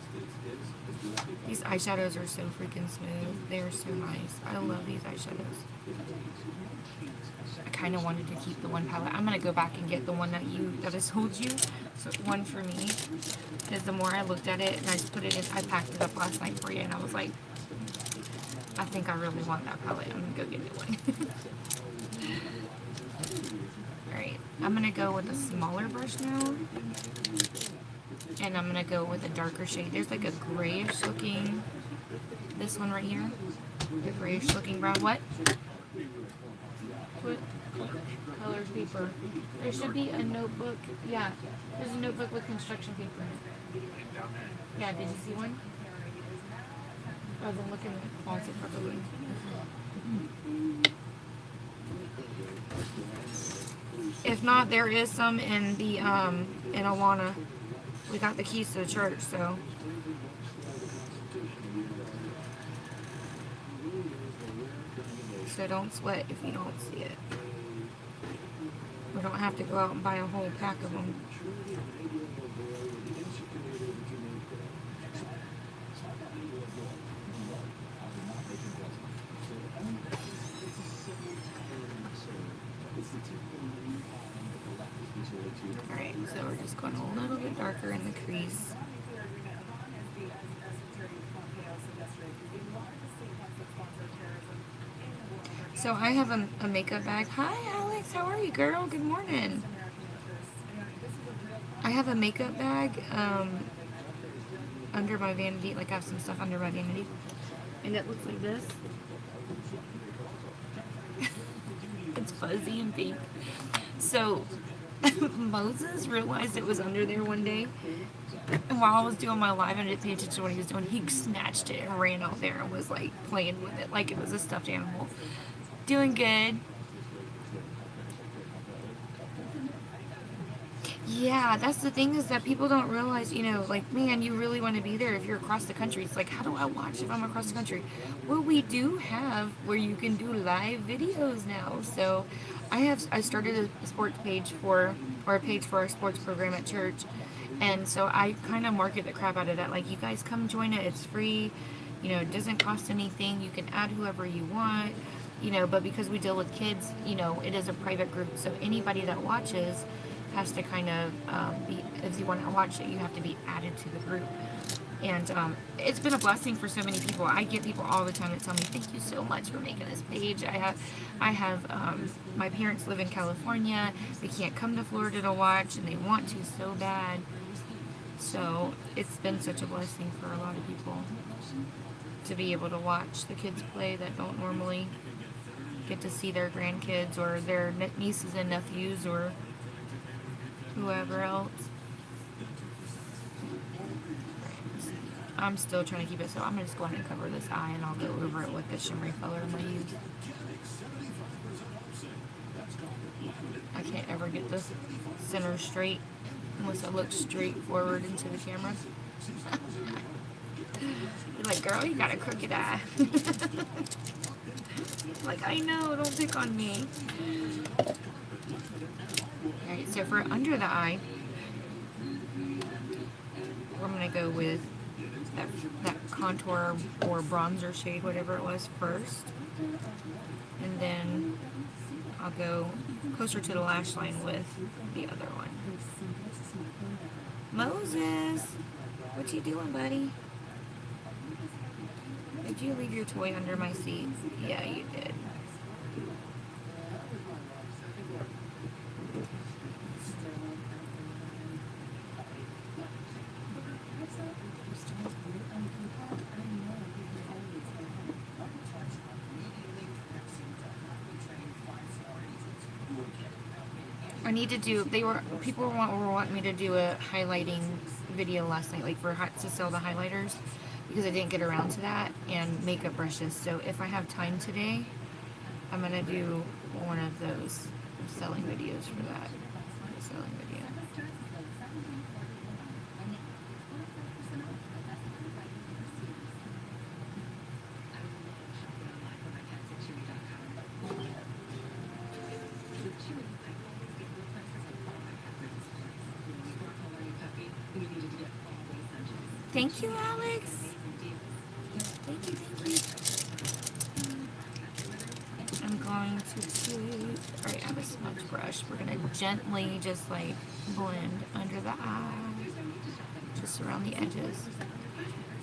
These eyeshadows are so freaking smooth. They're so nice. I love these eyeshadows. I kind of wanted to keep the one palette. I'm going to go back and get the one that I told you. So one for me. Because the more I looked at it and I packed it up last night for you and I was like, I think I really want that palette. I'm going to go get it one. Alright, I'm going to go with a smaller brush now. And I'm going to go with a darker shade. There's like a grayish looking, this one right here. The grayish looking brown. What color paper? There should be a notebook. Yeah, there's a notebook with construction paper in it. Yeah, did you see one? I wasn't looking in the closet properly. If not, there is some in the in Awana. We got the keys to the church, so. So don't sweat if you don't see it. We don't have to go out and buy a whole pack of them. Alright, so we're just going a little bit darker in the crease. So I have a makeup bag. Hi Alex, how are you, girl? Good morning. I have a makeup bag under my vanity. Like I have some stuff under my vanity. And it looks like this. It's fuzzy and pink. So Moses realized it was under there one day, and while I was doing my live and I didn't pay attention to what he was doing, he snatched it and ran out there and was like playing with it like it was a stuffed animal. Doing good. Yeah, that's the thing is that people don't realize, like, man, you really want to be there if you're across the country. It's like, how do I watch if I'm across the country? Well, we do have where you can do live videos now. So I started a sports page for our sports program at church. And so I kind of market the crap out of that. Like, you guys come join it. It's free. It doesn't cost anything. You can add whoever you want. But because we deal with kids, it is a private group. So anybody that watches has to kind of be, if you want to watch it, you have to be added to the group. And it's been a blessing for so many people. I get people all the time that tell me, thank you so much for making this page. I have my parents live in California. They can't come to Florida to watch, and they want to so bad. So it's been such a blessing for a lot of people to be able to watch the kids play that don't normally get to see their grandkids or their nieces and nephews or whoever else. I'm still trying to keep it, so I'm going to just go ahead and cover this eye and I'll go over it with the shimmery color I'm going to use. I can't ever get this center straight unless I look straight forward into the camera. You're like, girl, you got a crooked eye. Like, I know, don't pick on me. Alright, so for under the eye, we're going to go with that contour or bronzer shade, whatever it was, first. And then I'll go closer to the lash line with the other one. Moses, what you doing, buddy? Did you leave your toy under my seat? Yeah, you did. I need to do. People were wanting me to do a highlighting video last night, like to sell the highlighters, because I didn't get around to that, and makeup brushes. So if I have time today, I'm gonna do one of those selling videos for that. Selling video. Thank you, Alex. Thank you. I'm going to take, alright, I have a smudge brush. We're going to gently just like blend under the eye, just around the edges.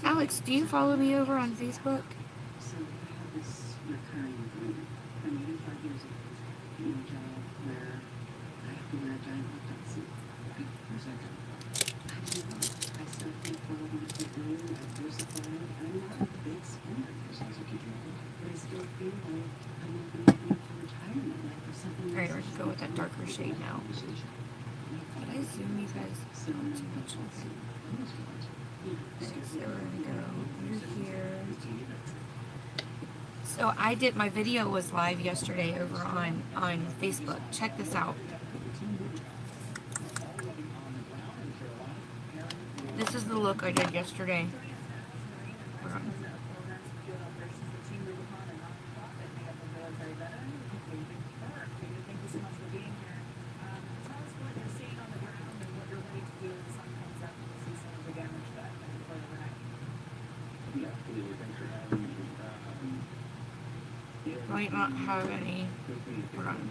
Alex, do you follow me over on Facebook? So I have this recurring thing. I'm 85 years old in a job where I have to wear a giant hot suit. Where's that going? I don't know. I still think what I want to keep doing. I'm diversified. I'm not a big spender. Sounds like you can. But I still feel like I'm not going to be for retirement. Like for something Alright, we're going to go with that darker shade now. Did I zoom you guys So out too much? Okay, so we're going to go under here. So I did, my video was live yesterday over on Facebook. Check this out. This is the look I did yesterday. Hold on. Might not have any. Hold on.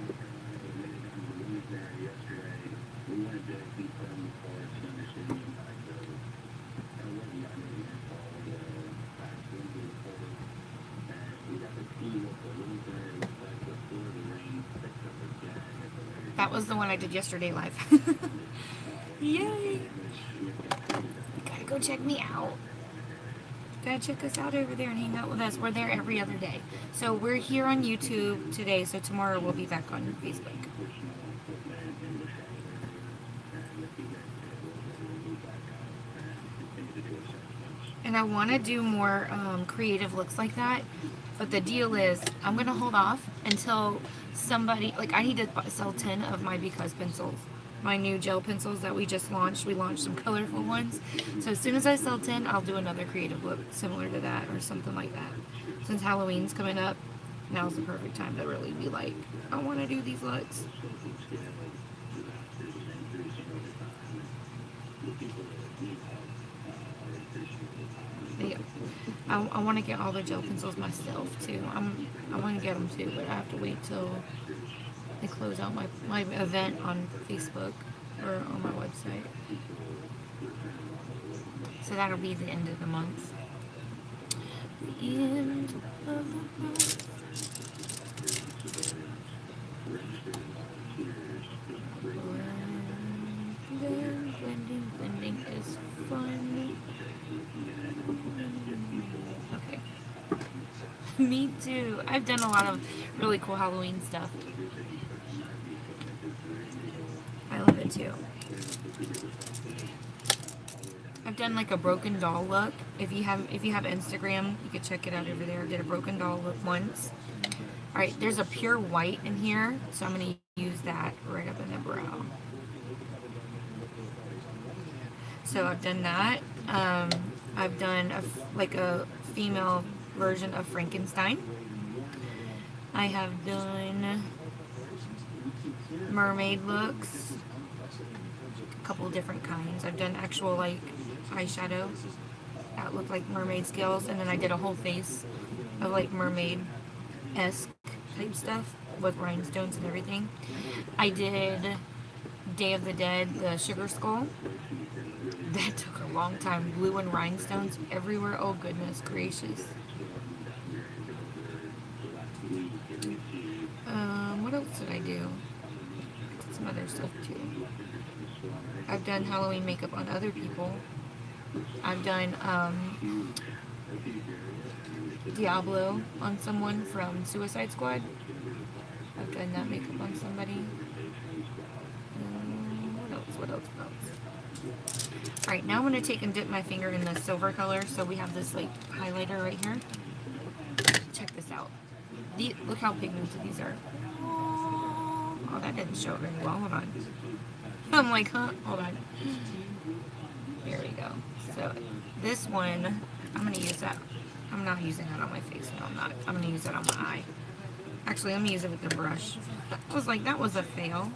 That was the one I did yesterday live. Yay! Gotta go check me out. Gotta check us out over there and hang out with us. We're there every other day. So we're here on YouTube today, so tomorrow we'll be back on Facebook. And I want to do more creative looks like that, but the deal is I'm going to hold off until somebody, like I need to sell 10 of my Because pencils, my new gel pencils that we just launched. We launched some colorful ones. So as soon as I sell 10, I'll do another creative look similar to that or something like that. Since Halloween's coming up, now's the perfect time to really be like, I want to do these looks. Yeah. I want to get all the gel pencils myself too. I want to get them too, but I have to wait till they close out my event on Facebook or on my website. So that'll be the end of the month. The end of the month. Blending is fun. Okay. Me too. I've done a lot of really cool Halloween stuff. I love it too. I've done like a broken doll look. If you have Instagram, you could check it out over there. I did a broken doll look once. Alright, there's a pure white in here, so I'm going to use that right up in the brow. So I've done that. I've done a female version of Frankenstein. I have done mermaid looks, a couple different kinds. I've done actual like eyeshadow that looked like mermaid scales, and then I did a whole face of like mermaid-esque type stuff with rhinestones and everything. I did Day of the Dead, the sugar skull. That took a long time. Glue and rhinestones everywhere. Oh goodness gracious. else did I do? Did some other stuff too. I've done Halloween makeup on other people. I've done Diablo on someone from Suicide Squad. I've done that makeup on somebody. What else? What else? What else? Alright, now I'm going to take and dip my finger in the silver color. So we have this like highlighter right here. Check this out. Look how pigmented these are. Oh, that didn't show it very well. Hold on. I'm like, huh? Hold on. There we go. So this one, I'm going to use that. I'm not using that on my face. No, I'm not. I'm going to use that on my eye. Actually, I'm going to use it with the brush. I was like, that was a fail.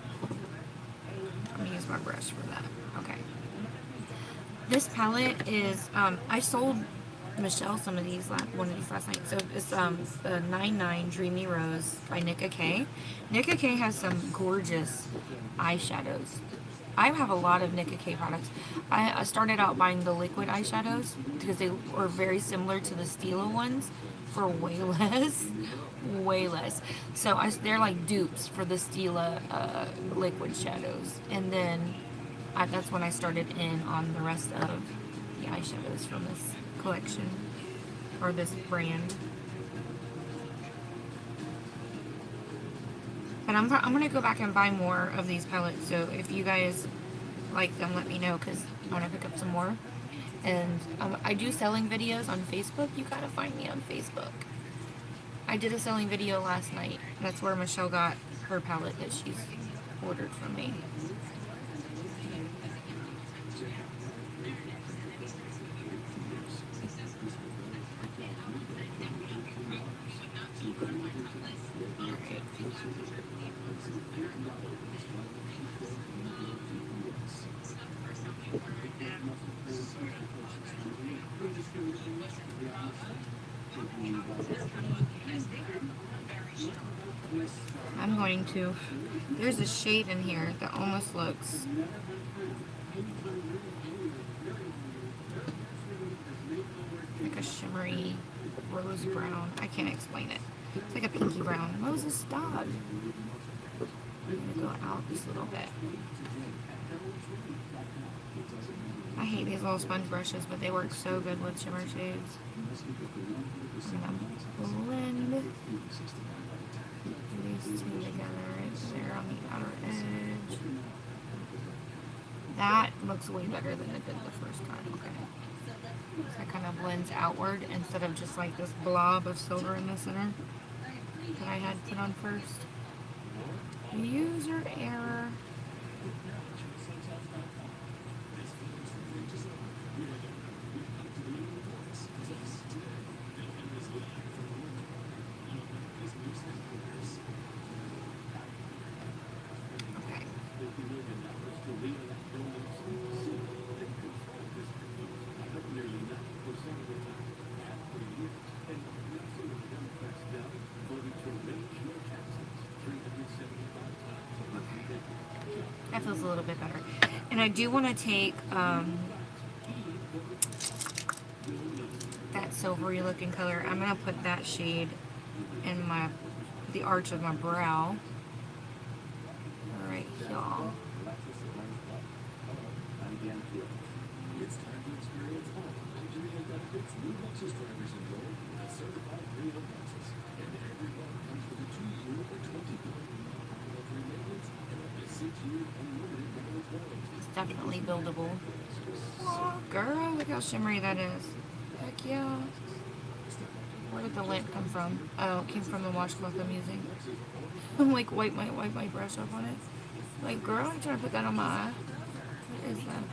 I'm going to use my brush for that. Okay. This palette is, I sold Michelle some of these, one of these last night. So it's the 99 Dreamy Rose by Nicka K. Nicka K has some gorgeous eyeshadows. I have a lot of Nicka K products. I started out buying the liquid eyeshadows because they were very similar to the Stila ones for way less. Way less. So they're like dupes for the Stila liquid shadows. And then that's when I started in on the rest of the eyeshadows from this collection or this brand. But I'm going to go back and buy more of these palettes, so if you guys like them, let me know, because I want to pick up some more. And I do selling videos on Facebook. You gotta find me on Facebook. I did a selling video last night. That's where Michelle got her palette that she's ordered from me. I'm going to, there's a shade in here that almost looks like a shimmery rose brown. I can't explain it. It's like a pinky brown. Moses, stop. I'm going to go out just a little bit. I hate these little sponge brushes, but they work so good with shimmer shades. I'm going to blend these two together right there on the outer edge. That looks way better than it did the first time. Okay. So that kind of blends outward instead of just like this blob of silver in the center that I had put on first. User error. That feels a little bit better. And I do want to take that silvery looking color. I'm going to put that shade in the arch of my brow. Right here. It's definitely buildable. Oh, girl, look how shimmery that is. Heck yeah. Where did the lamp come from? Oh, it came from the washcloth I'm using. I'm like, wipe my brush off on it. Like, girl, I'm trying to put that on my eye. What is that?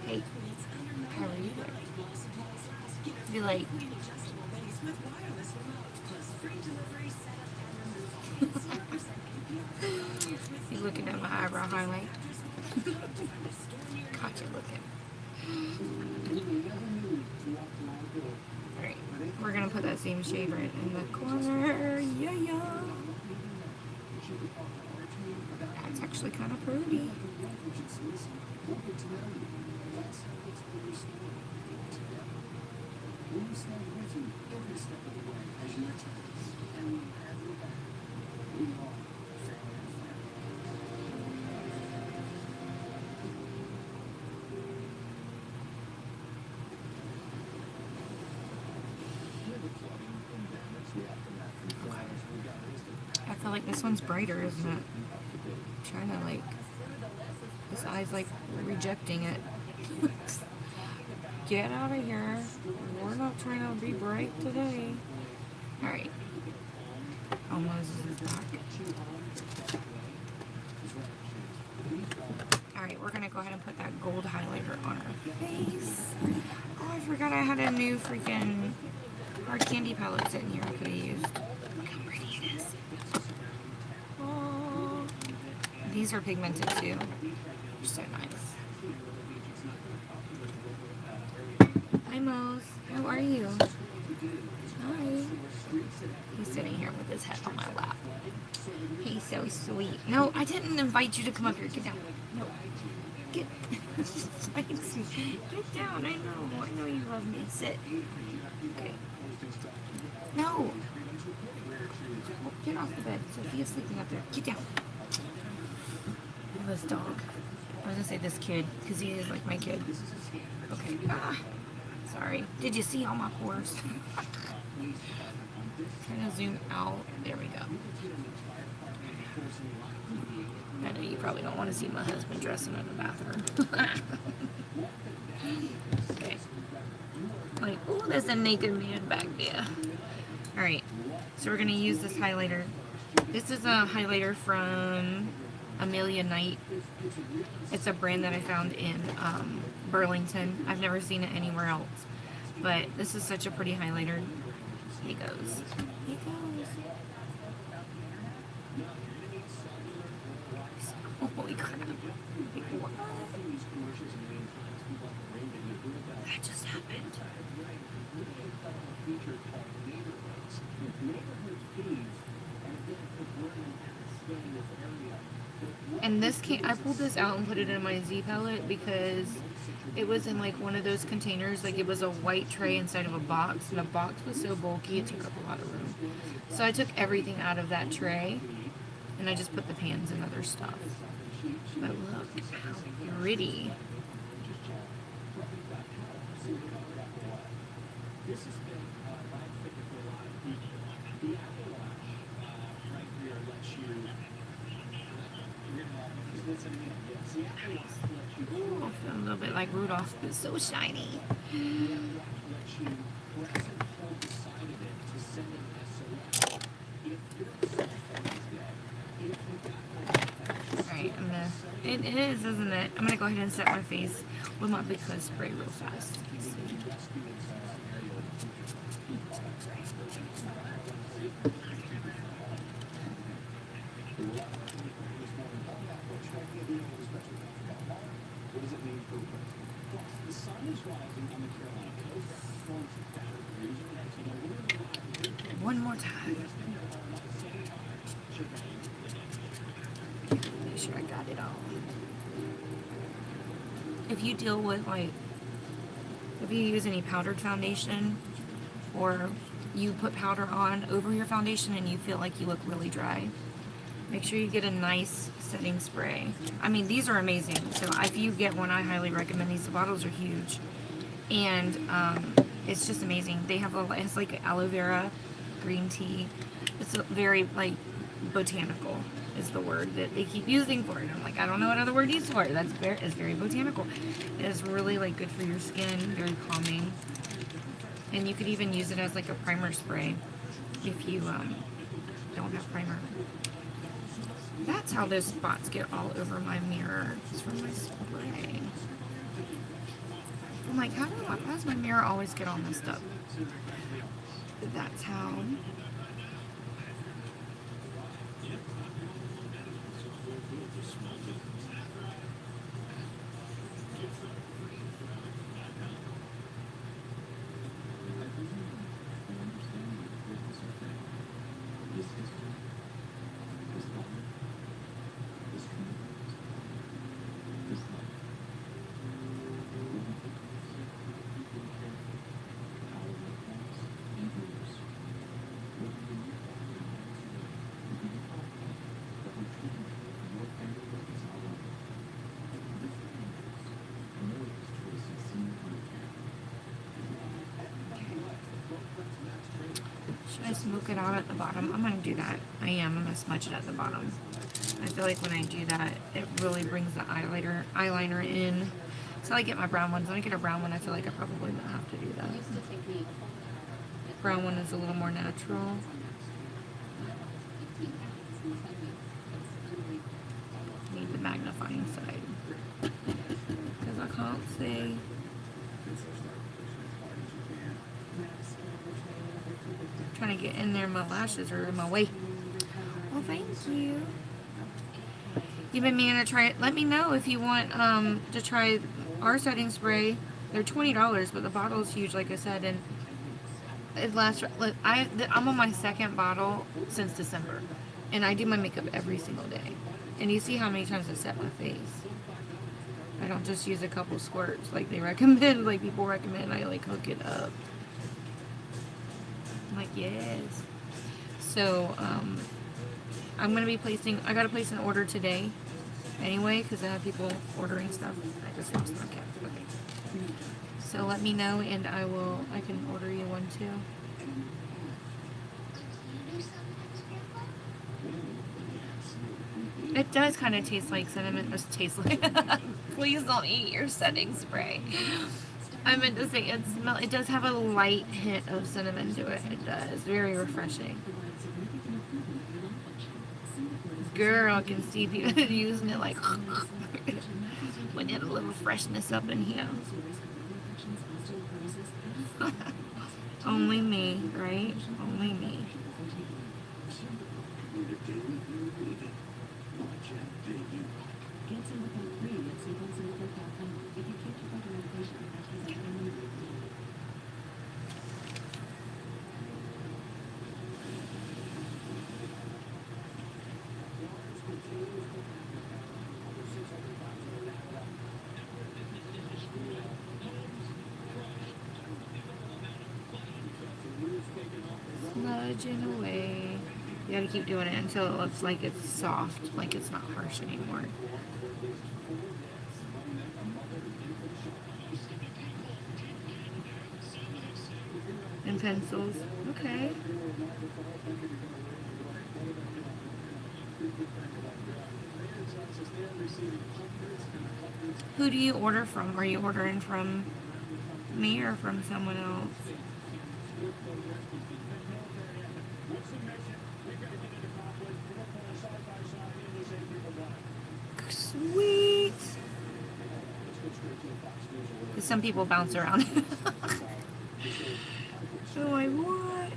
Hey, how are you doing? Be like, you looking at my eyebrow highlight? Caught you looking. Alright, we're gonna put that same shade right in the corner. Yeah. That's actually kind of pretty. so it's the restored together. Will you stand with me every step of the way as your turns, and we have your back. We are family and friends. With the flooding and damage, the aftermath and fires, we got listed. I feel like this one's brighter, isn't it? Trying to like, this eye's like rejecting it. Get out of here. We're not trying to be bright today. Alright. Oh, Moses is back. Alright, we're gonna go ahead and put that gold highlighter on our face. Oh, I forgot I had a new freaking hard candy palette sitting here I could have used. Look how pretty it is. Oh, these are pigmented too. They're so nice. Hi, Mose. How are you? Hi. He's sitting here with his head on my lap. He's so sweet. No, I didn't invite you to come up here. Get down. No. Get. Get down. I know you love me. Sit. Okay. No. Get off the bed. Sophia's sleeping up there. Get down. This dog. I was gonna say this kid, because he is like my kid. Okay. Ah. Sorry. Did you see all my pores? Trying to zoom out. There we go. I know you probably don't want to see my husband dressing in the bathroom. Okay. Like, oh, there's a naked man back there. Alright. So we're going to use this highlighter. This is a highlighter from Amelia Knight. It's a brand that I found in Burlington. I've never seen it anywhere else. But this is such a pretty highlighter. He goes. He goes. Holy crap. Like, what? That just happened. And this came, I pulled this out and put it in my Z palette because it was in like one of those containers, like it was a white tray inside of a box, and the box was so bulky it took up a lot of room. So I took everything out of that tray and I just put the pans and other stuff. But look how pretty. Ooh, I feel a little bit like Rudolph, but so shiny. Alright, it is, isn't it? I'm gonna go ahead and set my face with my Big Fuzz spray real fast. One more time. Make sure I got it all. If you deal with if you use any powdered foundation or you put powder on over your foundation and you feel like you look really dry, make sure you get a nice setting spray. I mean, these are amazing. So if you get one, I highly recommend these. The bottles are huge. And it's just amazing. They have it's like aloe vera, green tea. It's very botanical is the word that they keep using for it. I'm like, I don't know what other word to use for it. It's very botanical. It is really good for your skin, very calming. And you could even use it as like a primer spray if you don't have primer. That's how those spots get all over my mirror. It's from my spray. I'm like, how does my mirror always get all messed up? That's how. to smoke it out at the bottom. I'm gonna do that. I'm gonna smudge it at the bottom. I feel like when I do that, it really brings the eyeliner in. So I get my brown ones. When I get a brown one, I feel like I probably don't have to do that. It used to take me a whole hour. Brown one is a little more natural. 15 pounds in 10 weeks. It's unbelievable. Need the magnifying side. Because I can't see. Trying to get in there, my lashes are in my way. Well, thank you. You've been meaning to try it. Let me know if you want to try our setting spray. They're $20, but the bottle is huge, like I said, and it lasts. I'm on my second bottle since December, and I do my makeup every single day. And you see how many times I set my face. I don't just use a couple squirts like they recommend, like people recommend. I like hook it up. I'm like, yes. So, I'm gonna be I gotta place an order today anyway, because I have people ordering stuff. I just lost my cap. Okay. So let me know and I can order you one too. It does kind of taste like cinnamon. Just taste like. Please don't eat your setting spray. I meant to say it does have a light hint of cinnamon to it. It does. Very refreshing. Girl, I can see people using it like when it a little freshness up in here. Only me, right? Only me. Smudging away. You gotta keep doing it until it looks like it's soft, like it's not harsh anymore. And pencils. Okay. Who do you order from? Are you ordering from me or from someone else? Sweet. Some people bounce around. So like, what?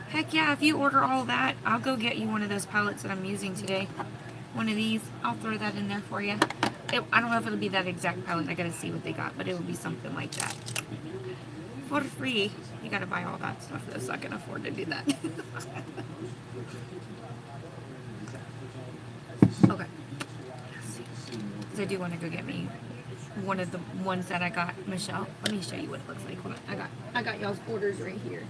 Heck yeah, if you order all that, I'll go get you one of those palettes that I'm using today. One of these, I'll throw that in there for you. I don't know if it'll be that exact palette, I gotta see what they got, but it will be something like that. For free. You gotta buy all that stuff though, so I can afford to do that. Okay. Because I do want to go get me one of the ones that I got, Michelle. Let me show you what it looks like. Hold on. I got y'all's orders right here.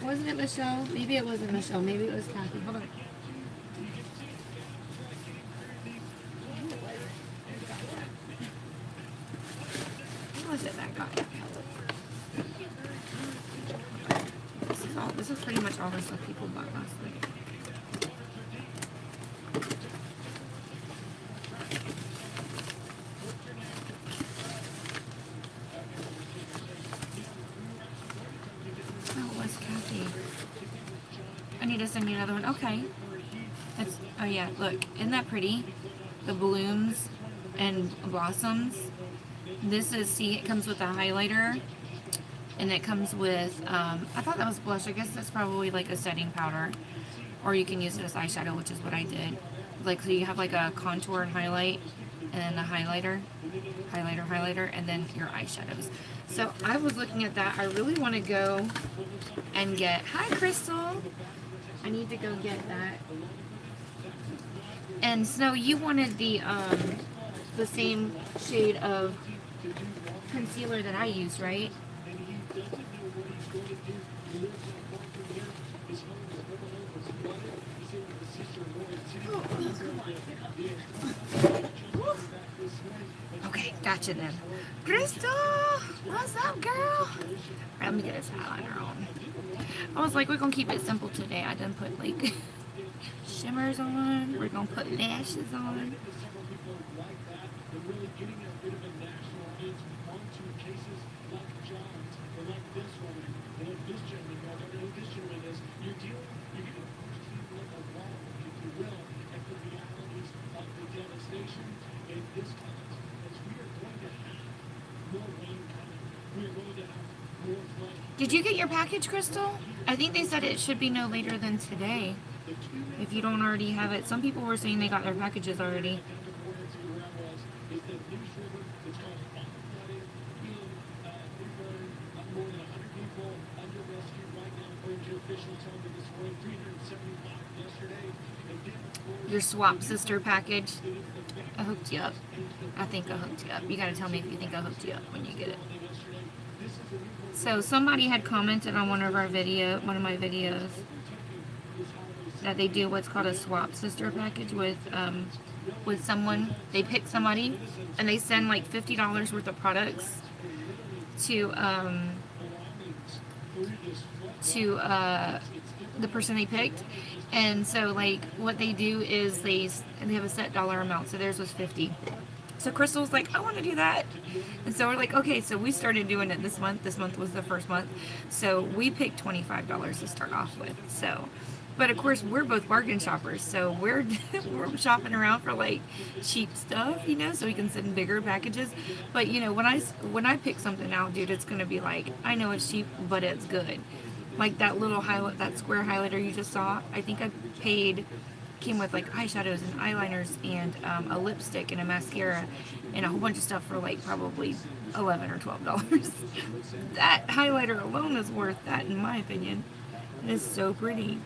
Wasn't it Michelle? Maybe it wasn't Michelle. Maybe it was Kathy. Hold on. Who was it that got that palette? This is pretty much all the stuff people bought last week. Oh, what's Kathy? I need to send you another one. Okay. Oh yeah, look. Isn't that pretty? The blooms and blossoms. This is, see, it comes with a highlighter. And it comes with, I thought that was blush. I guess that's probably like a setting powder. Or you can use it as eyeshadow, which is what I did. Like, so you have like a contour and highlight, and a highlighter, and then your eyeshadows. So I was looking at that. I really want to go and get, hi Crystal. I need to go get that. And Snow, you wanted the same shade of concealer that I use, right? Okay, gotcha then. Crystal, what's up, girl? Let me get this eyeliner on. I was like, we're gonna keep it simple today. I done put like shimmers on. We're gonna put lashes on. Did you get your package, Crystal? I think they said it should be no later than today. If you don't already have it. Some people were saying they got their packages already. Your swap sister package. I hooked you up. I think I hooked you up. You gotta tell me if you think I hooked you up when you get it. So somebody had commented on one of my videos that they do what's called a swap sister package with someone. They pick somebody and they send like $50 worth of products to the person they picked. And so like what they do is they have a set dollar amount. So theirs was 50. So Crystal's like, I want to do that. And so we're like, okay, so we started doing it this month. This month was the first month. So we picked $25 to start off with. So, but of course we're both bargain shoppers. So we're shopping around for like cheap stuff, you know, so we can send bigger packages. But you know, when I pick something out, dude, it's going to be like, I know it's cheap, but it's good. Like that little highlight, that square highlighter you just saw, I think I came with like eyeshadows and eyeliners and a lipstick and a mascara and a whole bunch of stuff for like probably $11 or $12. That highlighter alone is worth that in my opinion. It is so pretty.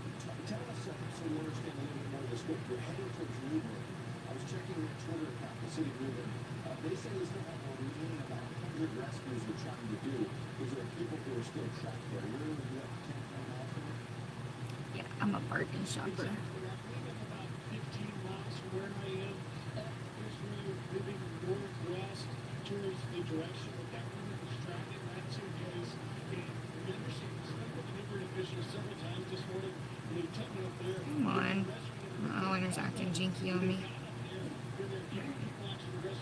Yeah, I'm a bargain shopper. Come on. My eyeliner's acting jinky on me.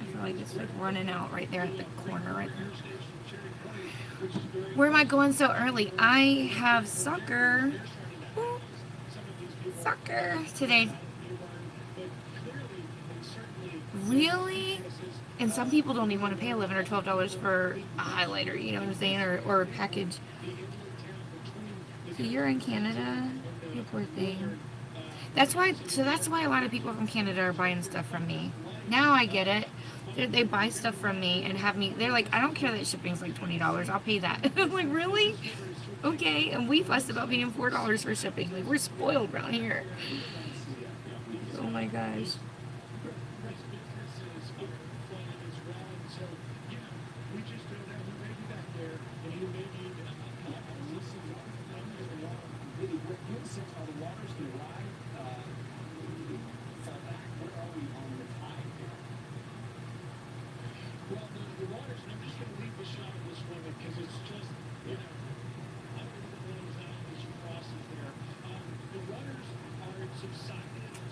I feel like it's like running out right there at the corner right there. Where am I going so early? I have soccer. Soccer today. Really? And some people don't even want to pay $11 or $12 for a highlighter, you know what I'm saying? Or a package. So you're in Canada? You poor thing. That's why a lot of people from Canada are buying stuff from me. Now I get it. They buy stuff from me and have me, they're like, I don't care that shipping's like $20, I'll pay that. I'm like, really? Okay, and we fuss about paying $4 for shipping. Like, we're spoiled around here. Oh my gosh.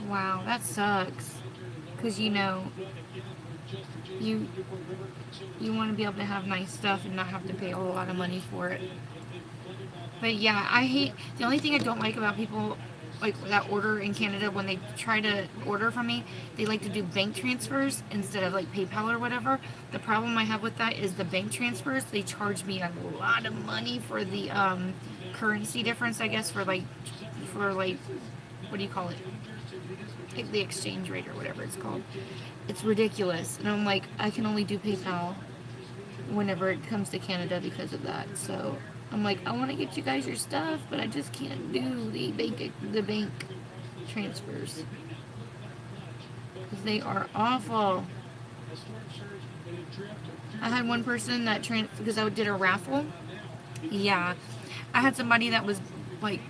Wow, that sucks. Because you know, you want to be able to have nice stuff and not have to pay a whole lot of money for it. But yeah, I hate, the only thing I don't like about people like that order in Canada, when they try to order from me, they like to do bank transfers instead of like PayPal or whatever. The problem I have with that is the bank transfers, they charge me a lot of money for the currency difference, I guess, for like what do you call it? Like the exchange rate or whatever it's called. It's ridiculous. And I'm like, I can only do PayPal whenever it comes to Canada because of that. So I'm like, I want to get you guys your stuff, but I just can't do the bank transfers because they are awful. I had one person that because I did a raffle, Yeah, I had somebody that was like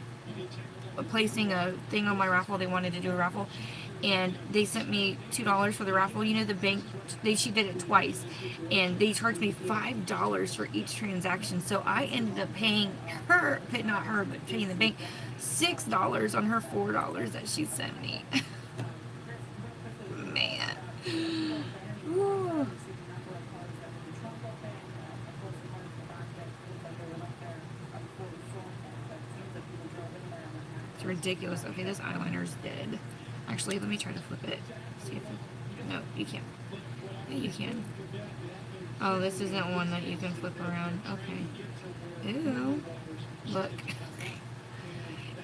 placing a thing on my raffle. They wanted to do a raffle, and they sent me $2 for the raffle. You know, the bank, she did it twice, and they charged me $5 for each transaction. So I ended up paying her, not her, but paying the bank $6 on her $4 that she sent me. Man. Woo. It's ridiculous. Okay, this eyeliner's dead. Actually, let me try to flip it. See if it, no, you can't. Yeah, you can. Oh, this isn't one that you can flip around. Okay. Ew. Look.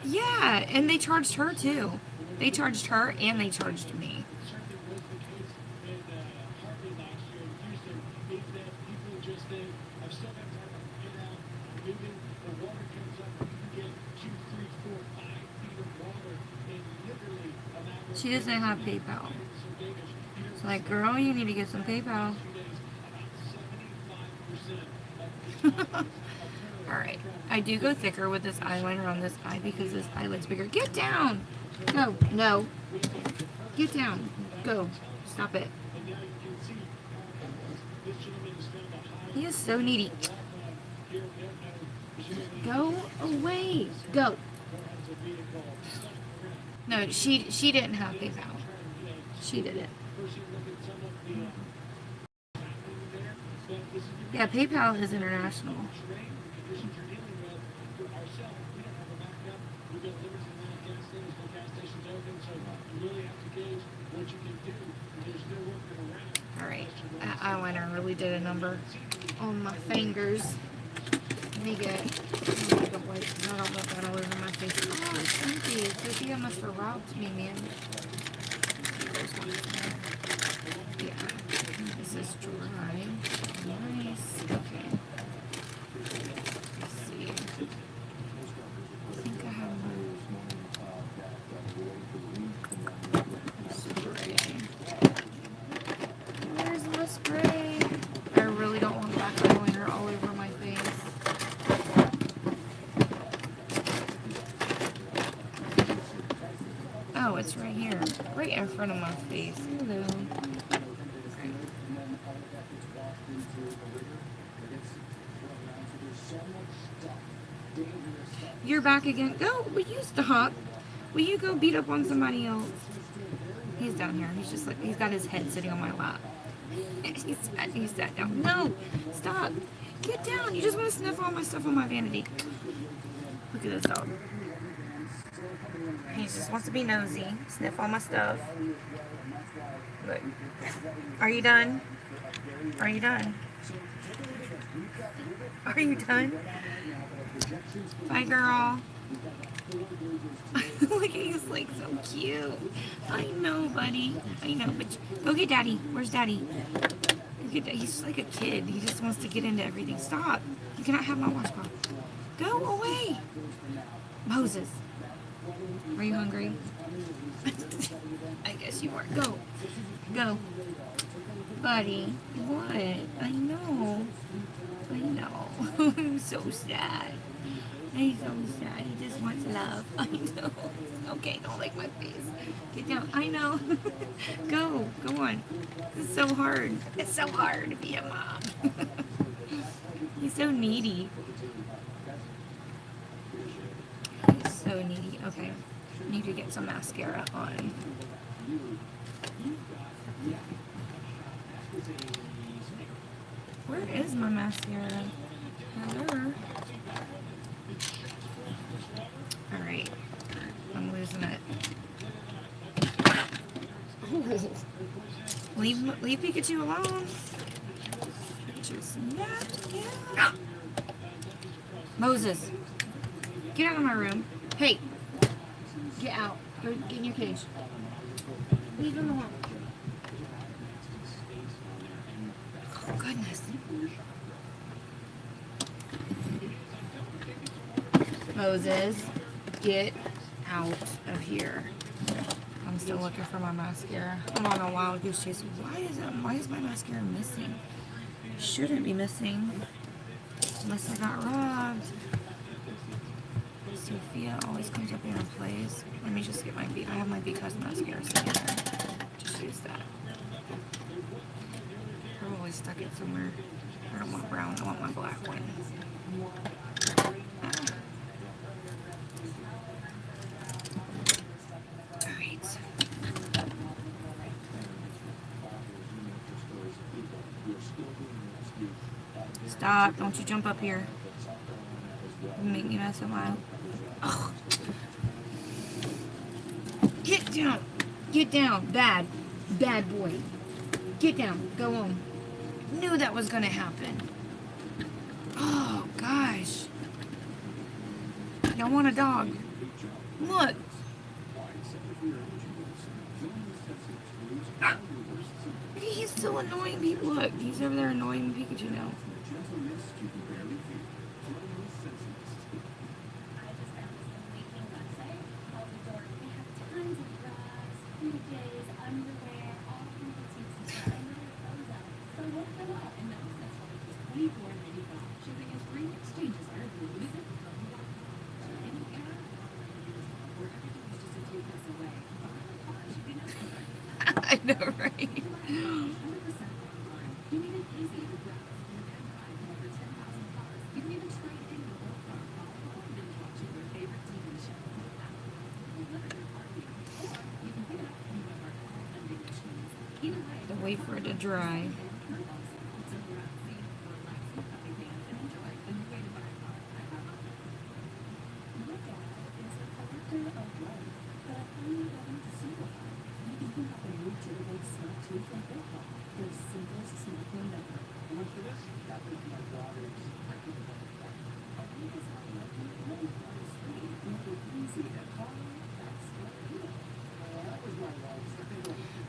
Yeah, and they charged her too. They charged her and they charged me. She doesn't have PayPal. It's like, girl, you need to get some PayPal. Alright. I do go thicker with this eyeliner on this eye because this eyelid's bigger. Get down! Go. No. Get down. Go. Stop it. He is so needy. Go away. Go. No, she didn't have PayPal. She did it. Yeah, PayPal is international. Alright, that eyeliner really did a number on my fingers. Let me get makeup wipes. I don't want that all over my face. Oh, it's empty. Sophia must have robbed me, man. Yeah, this is dry. Nice. Okay. Let's see. I think I have my spray. Where's my spray? I really don't want black eyeliner all over my face. Oh, it's right here. Right in front of my face. Hello. You're back again. Go. Will you stop? Will you go beat up on somebody else? He's down here. He's just like, he's got his head sitting on my lap. He sat down. No. Stop. Get down. You just want to sniff all my stuff on my vanity. Look at this dog. He just wants to be nosy. Sniff all my stuff. Look. Are you done? Are you done? Are you done? Bye, girl. Look, he's like so cute. I know, buddy. I know, but go get daddy. Where's daddy? He's just like a kid. He just wants to get into everything. Stop. You cannot have my washcloth. Go away. Moses. Are you hungry? I guess you are. Go. Go. Buddy. What? I know. I know. I'm so sad. He's so sad. He just wants love. I know. Okay, don't lick my face. Get down. I know. Go. Go on. It's so hard. It's so hard to be a mom. He's so needy. He's so needy. Okay. Need to get some mascara on. Where is my mascara? Hello. Alright. I'm losing it. Oh. Leave Pikachu alone. Pikachu snapped. Yeah. Moses. Get out of my room. Hey. Get out. Go get in your cage. Leave him alone. Oh, goodness. Moses, get out of here. I'm still looking for my mascara. I'm on a wild goose chase. Why is my mascara missing? Shouldn't be missing. Must have got robbed. Sophia always comes up here and plays. Let me just get my I have my Because mascara sitting there. Just use that. Probably stuck it somewhere. I don't want brown, I want my black one. Ah. Alright. Stop, don't you jump up here. Make me mess with my... Ugh. Get down! Get down! Bad. Bad boy. Get down. Go on. Knew that was gonna happen. Oh, gosh. Y'all want a dog? Look. He's still annoying people. Look, he's over there annoying Pikachu now. I know, right? To wait for it to dry.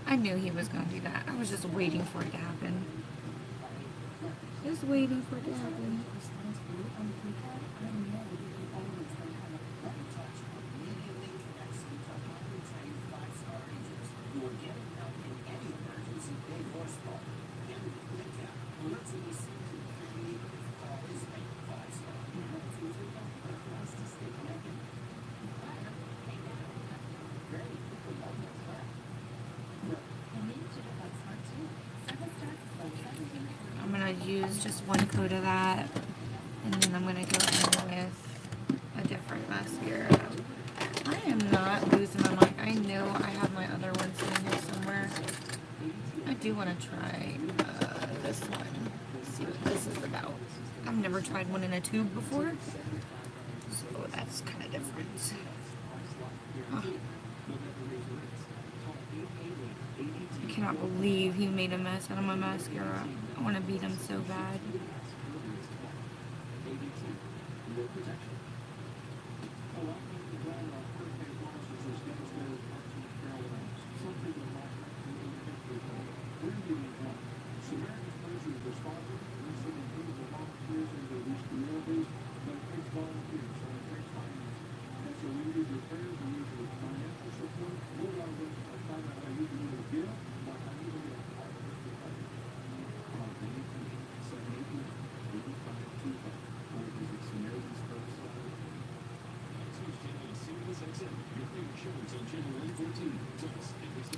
I knew he was going to do that. I was just waiting for it to happen. Just waiting for it to happen. I'm going to use just one coat of that, and then I'm going to go in with a different mascara. I am not losing my mind. I know I have my other ones in here somewhere. I do want to try this one. See what this is about. I've never tried one in a tube before, so that's kind of different. Huh. I cannot believe he made a mess out of my mascara. I want to beat him so bad.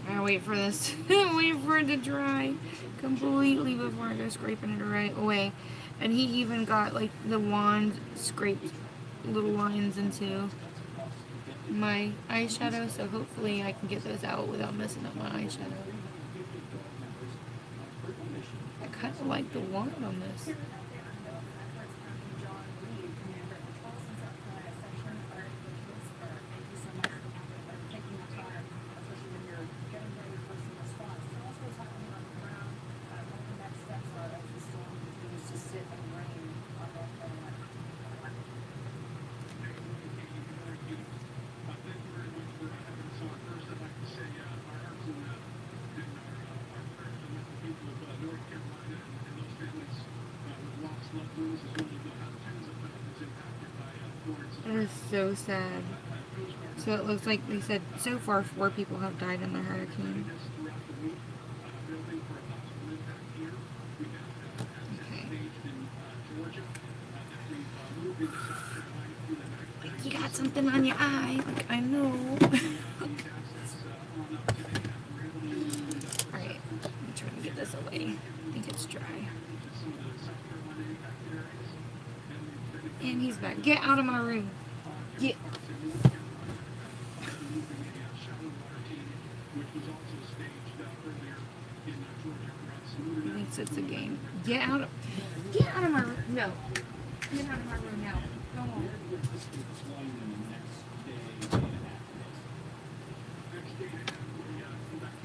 I wait for this. Wait for it to dry completely before I go scraping it right away. And he even got like the wand scraped little lines into my eyeshadow, so hopefully I can get those out without messing up my eyeshadow. I kind of like the wand on this. That is so sad. So it looks like they said so far 4 people have died in the hurricane. Okay. Like, you got something on your eye. Like, I know. Alright, I'm trying to get this away. I think it's dry. And he's back. Get out of my room. Get. He thinks it's a game. Get out of my room. No. Get out of my room now. Go home.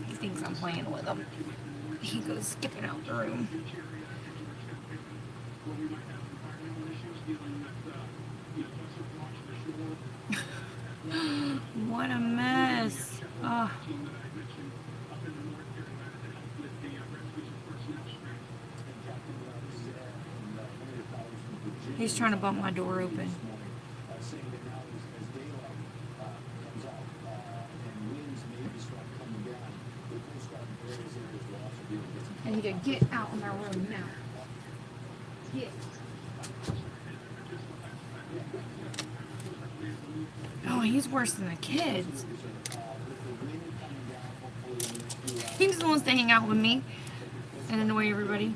He thinks I'm playing with him. He goes skipping out the room. What a mess. Oh. He's trying to bump my door open. I need to get out of my room now. Get. Oh, he's worse than the kids. He just wants to hang out with me and annoy everybody.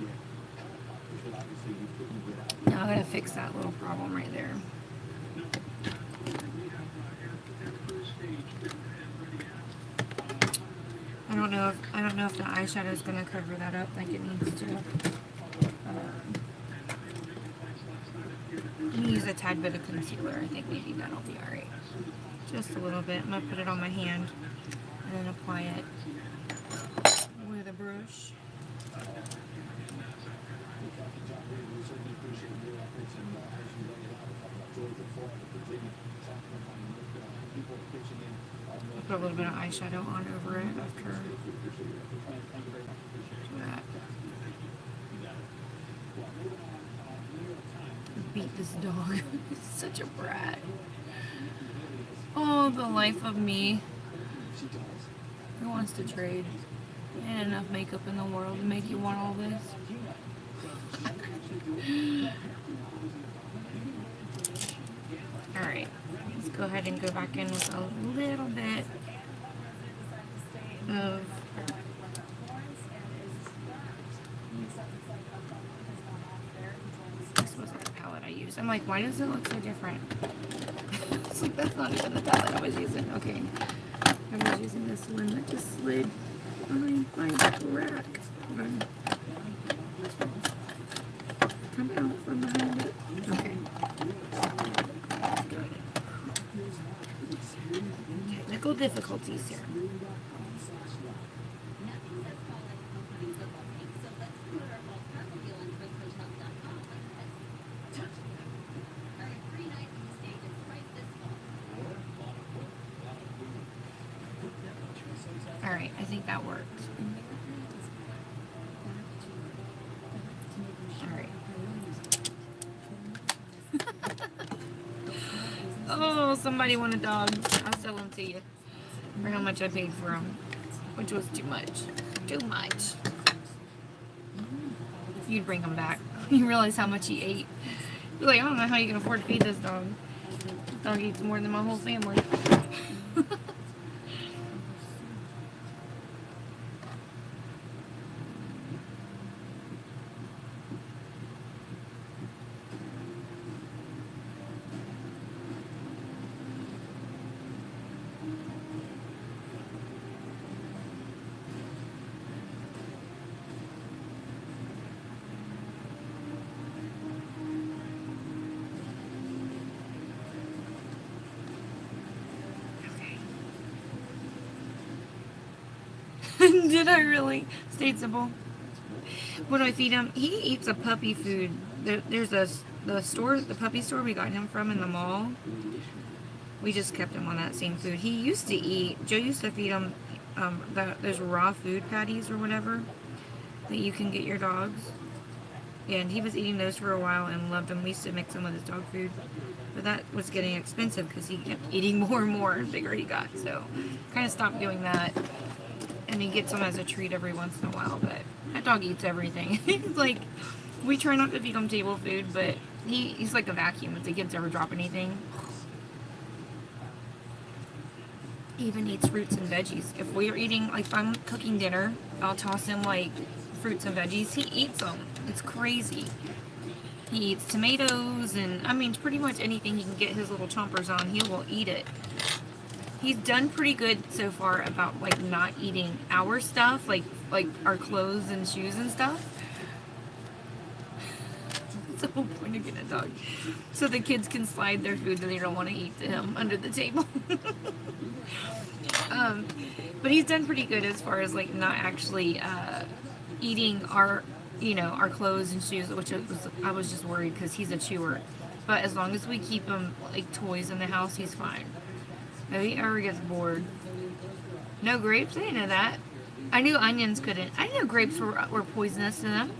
Now I gotta fix that little problem right there. I don't know if the eyeshadow is gonna cover that up like it needs to. I'm gonna use a tad bit of concealer. I think maybe that'll be alright. Just a little bit. I'm gonna put it on my hand and then apply it with a brush. I'll put a little bit of eyeshadow on over it after that. Beat this dog. He's such a brat. Oh, the life of me. Who wants to trade? Ain't enough makeup in the world to make you want all this. Alright, let's go ahead and go back in with a little bit of this wasn't the palette I used. I'm like, why does it look so different? It's like, that's not even the palette I was using. Okay, I was using this one that just slid behind my rack. Come out from behind it. Okay. Technical difficulties here. Alright, I think that worked. Alright. Oh, somebody want a dog. I'll sell him to you for how much I paid for him, which was too much. Too much. You'd bring him back. You realize how much he ate. You're like, I don't know how you can afford to feed this dog. This dog eats more than my whole family. Did I really? State simple. What do I feed him? He eats a puppy food. There's the puppy store we got him from in the mall. We just kept him on that same food. He used to eat, Joe used to feed him those raw food patties or whatever that you can get your dogs. Yeah, and he was eating those for a while and loved them. We used to mix them with his dog food. But that was getting expensive because he kept eating more and more the bigger he got. So kind of stopped doing that. And he gets them as a treat every once in a while, but that dog eats everything. It's like, we try not to feed him table food, but He's like a vacuum. If the kids ever drop anything, he even eats fruits and veggies. If we're eating, like if I'm cooking dinner, I'll toss him like fruits and veggies. He eats them. It's crazy. He eats tomatoes and I mean pretty much anything he can get his little chompers on, he will eat it. He's done pretty good so far about like not eating our stuff, like our clothes and shoes and stuff. That's the whole point of getting a dog. So the kids can slide their food that they don't want to eat to him under the table. But he's done pretty good as far as like not actually eating our, our clothes and shoes, which I was just worried because he's a chewer. But as long as we keep him like toys in the house, he's fine. If he ever gets bored. No grapes? I didn't know that. I knew onions couldn't. I didn't know grapes were poisonous to them.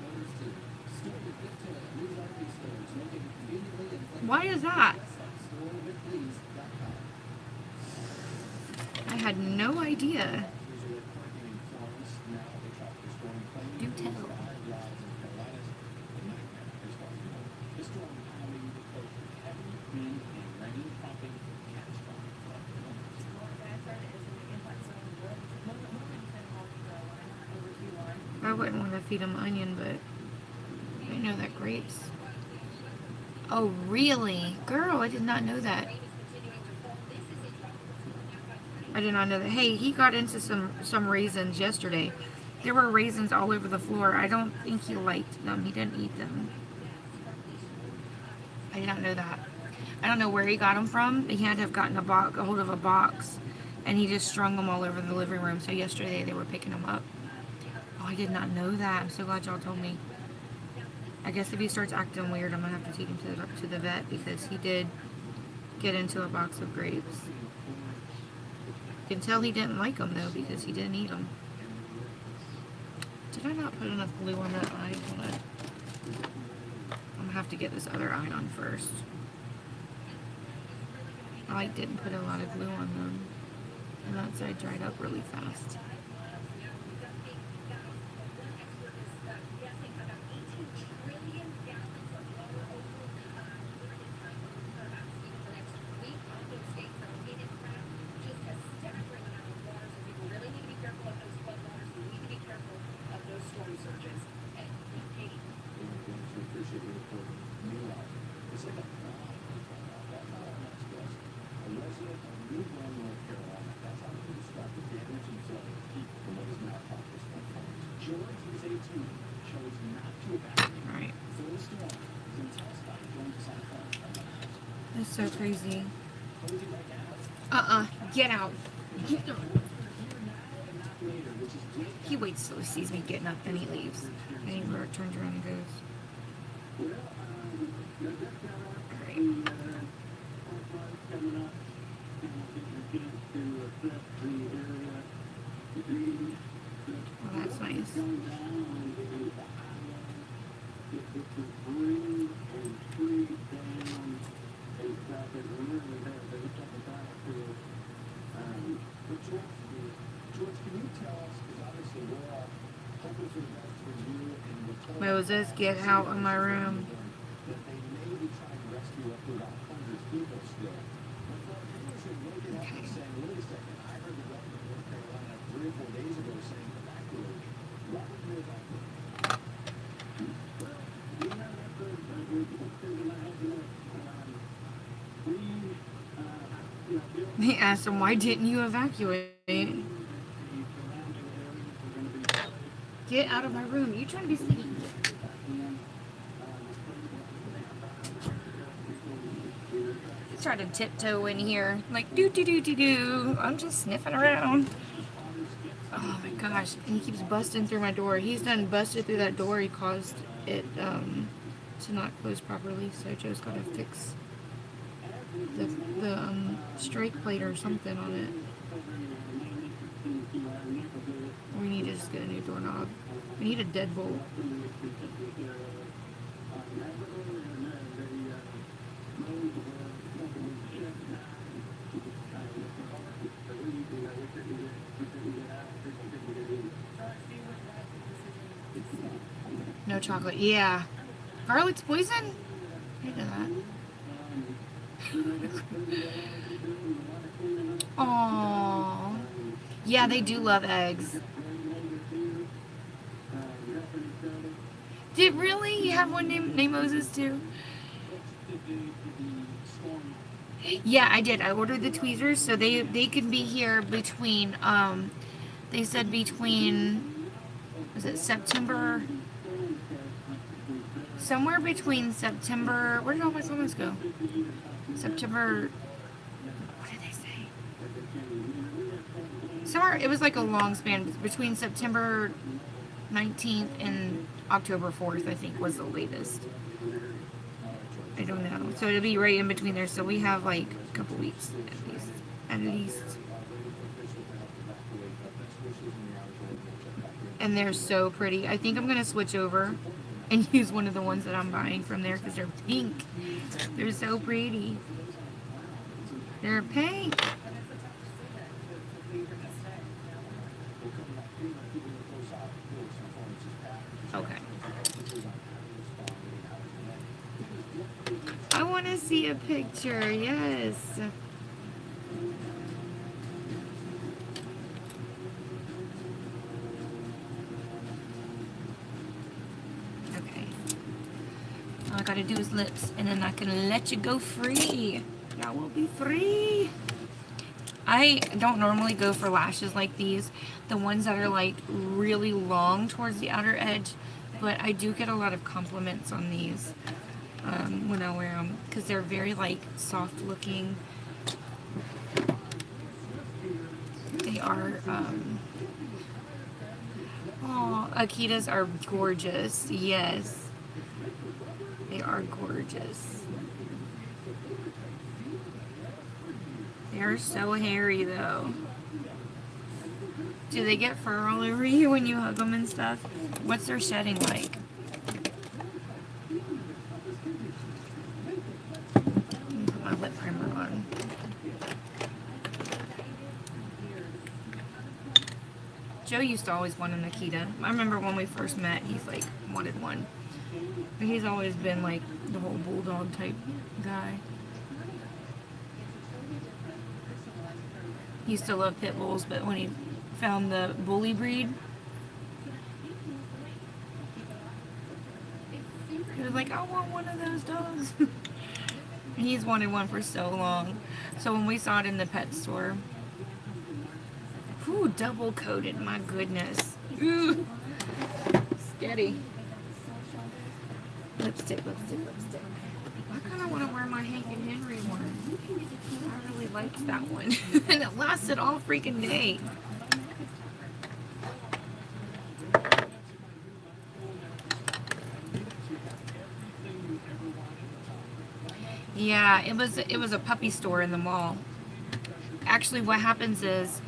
Why is that? I had no idea. Do tell. I wouldn't want to feed him onion, but I know that grapes. Oh, really? Girl, I did not know that. I did not know that. Hey, he got into some raisins yesterday. There were raisins all over the floor. I don't think he liked them. He didn't eat them. I did not know that. I don't know where he got them from. He had to have gotten a hold of a box, and he just strung them all over the living room. So yesterday they were picking them up. Oh, I did not know that. I'm so glad y'all told me. I guess if he starts acting weird, I'm gonna have to take him to the vet because he did get into a box of grapes. You can tell he didn't like them though because he didn't eat them. Did I not put enough glue on that eye? Hold on. I'm gonna have to get this other eye on first. I didn't put a lot of glue on them, and that side dried up really fast. Alright. That's so crazy. Get out. He waits till he sees me getting up, then he leaves. And he turns around and goes. Alright. Well, that's nice. Moses, get out of my room. Okay. He asked him, why didn't you evacuate? Get out of my room. You trying to be sneaky? He's trying to tiptoe in here. Like, do. I'm just sniffing around. Oh my gosh. And he keeps busting through my door. He's done busted through that door. He caused it to not close properly. So Joe's got to fix the strike plate or something on it. We need to just get a new doorknob. We need a deadbolt. No chocolate. Yeah. Garlic's poison? I didn't Aww. Yeah, they do love eggs. Did really? You have one named Moses too? Yeah, I did. I ordered the tweezers so they can be here between they said between, was it September, somewhere between September, where did all my comments go? September, what did they say? Somewhere, it was like a long span between September 19th and October 4th, I think, was the latest. I don't know. So it'll be right in between there. So we have like a couple weeks at least. At least. And they're so pretty. I think I'm going to switch over and use one of the ones that I'm buying from there because they're pink. They're so pretty. They're pink. Okay. I want to see a picture. Yes. Okay. All I gotta do is lips, and then I can let you go free. Y'all will be free. I don't normally go for lashes like these, the ones that are like really long towards the outer edge, but I do get a lot of compliments on these when I wear them because they're very like soft looking. They are, oh, Akitas are gorgeous. Yes, they are gorgeous. They're so hairy though. Do they get fur all over you when you hug them and stuff? What's their shedding like? Let me put my lip primer on. Joe used to always want an Akita. I remember when we first met, he's like wanted one. But he's always been like the whole bulldog type guy. He used to love pit bulls, but when he found the bully breed, he was like, I want one of those dogs. He's wanted one for so long. So when we saw it in the pet store, whew, double coated, my goodness. Ooh, scary. Lipstick, lipstick, lipstick. I kind of want to wear my Hank and Henry one. I really liked that one. And it lasted all freaking day. Yeah, it was a puppy store in the mall. Actually, what happens is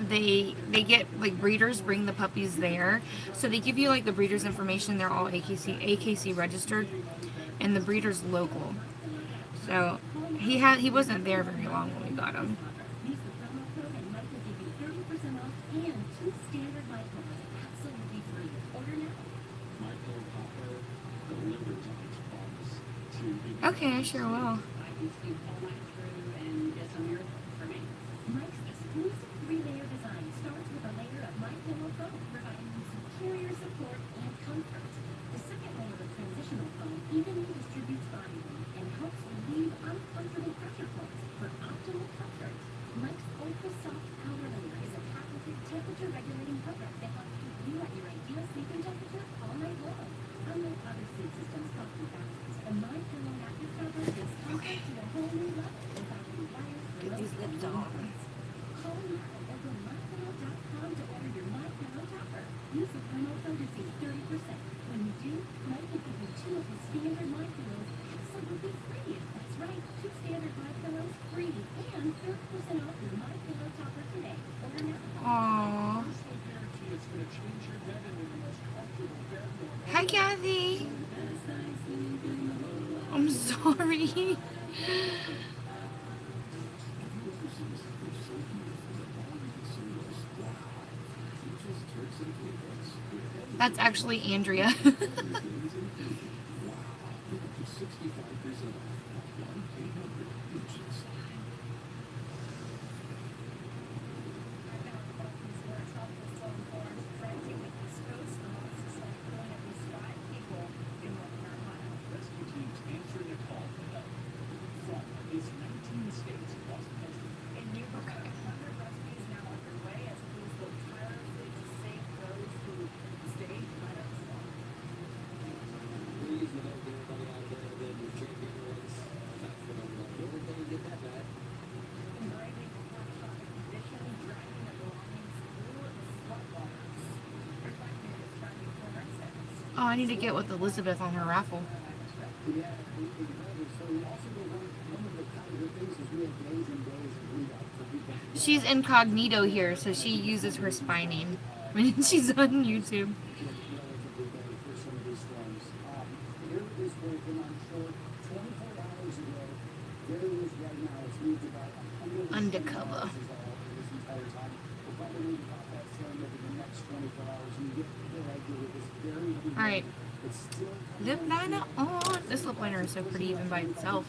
they get like breeders bring the puppies there, so they give you like the breeders information. They're all AKC registered, and the breeder's local. So he wasn't there very long when we got him. Okay, I sure will. Mike's exclusive 3-layer design starts with a layer of MyPillow foam, providing you superior support and comfort. The second layer of transitional foam evenly distributes body weight and helps relieve uncomfortable pressure points for optimal comfort. Mike's Ultra Soft Power Layer is a patented temperature-regulating program that helps keep you at your ideal sleeping temperature all night long. Unlike other sleep systems called fabrics, the MyPillow mattress cover is comfort to a whole new level without any wires. Get these lips on. Call now or go to mypillow.com to order your MyPillow topper. Use the promo code to save 30%. When you do, Mike will give you 2 of his standard MyPillows absolutely free. That's right, 2 standard MyPillows free and 30% off your MyPillow topper today. Order now. Aww. Hi, Kathy. I'm sorry. That's actually Andrea. 1-800-PEACHES. I know about these words help us so informed. Tracking the East Coast, the most is like killing at least 5 people in North Carolina. Rescue teams answering a call for help from its 19 states across the country. In New York, 100 rescues now underway as police work tirelessly to save those who stayed out of the storm. Please, you know, get everybody out of there, then your champion was that's what I'm like. We're going to get that back. Braving catastrophic conditions, dragging their belongings through the floodwaters. Reflecting the tragic forensics. Oh, I need to get with Elizabeth on her raffle. Yeah, so also one of the kind of good things is we have days and days of readouts for people. She's incognito here, so she uses her spy name when she's on YouTube. Relatively big for some of these storms. Here is where it came on shore 24 hours ago. There it is right now. It's moved about 100 Undercover. this entire time. We'll probably need to pop that sand over the next 24 hours and get the idea with this very heavy All right. rain. It's still Lip liner on. This lip liner is so pretty even by itself.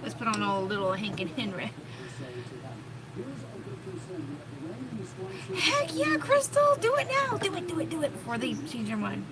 Let's put on a little Hank and Henry. Heck yeah, Crystal! Do it now! Do it, do it, do it before they change their mind.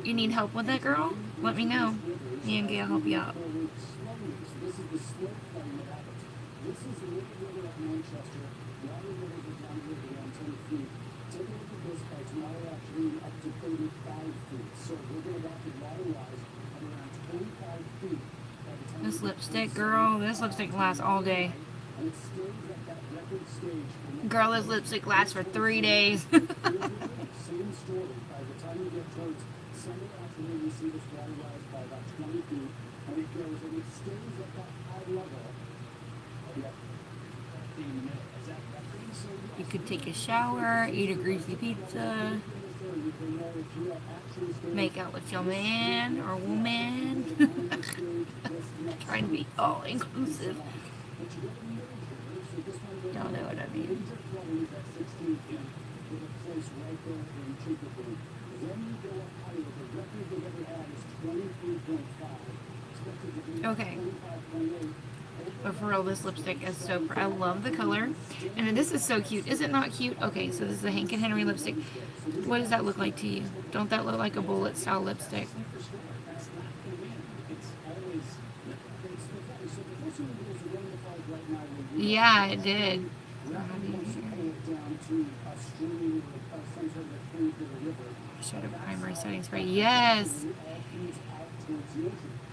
You need help with that, girl? Let me know. Me and Gail help you out. This is the slope plane that happens. This is the river at Manchester. Water river is down here around 10 feet. Take a look at this by tomorrow afternoon up to 35 feet. So we're going to rock it water-wise at around 25 feet by the time This lipstick, girl, this lipstick lasts all day. and it stays at that record stage. And Girl, this lipstick lasts for 3 days. same story. By the time you get towards Sunday afternoon, you see this water rise by about 20 feet, and it goes and it stays at that high level. Yep. You could take a shower, eat a greasy pizza, make out with your man or woman. Trying to be all inclusive. Y'all know what I mean. Okay. But for real, this lipstick is so I love the color. And then this is so cute. Is it not cute? Okay, so this is a Hank and Henry lipstick. What does that look like to you? Don't that look like a bullet style lipstick? Yeah, it did. Shadow primary setting spray. Yes.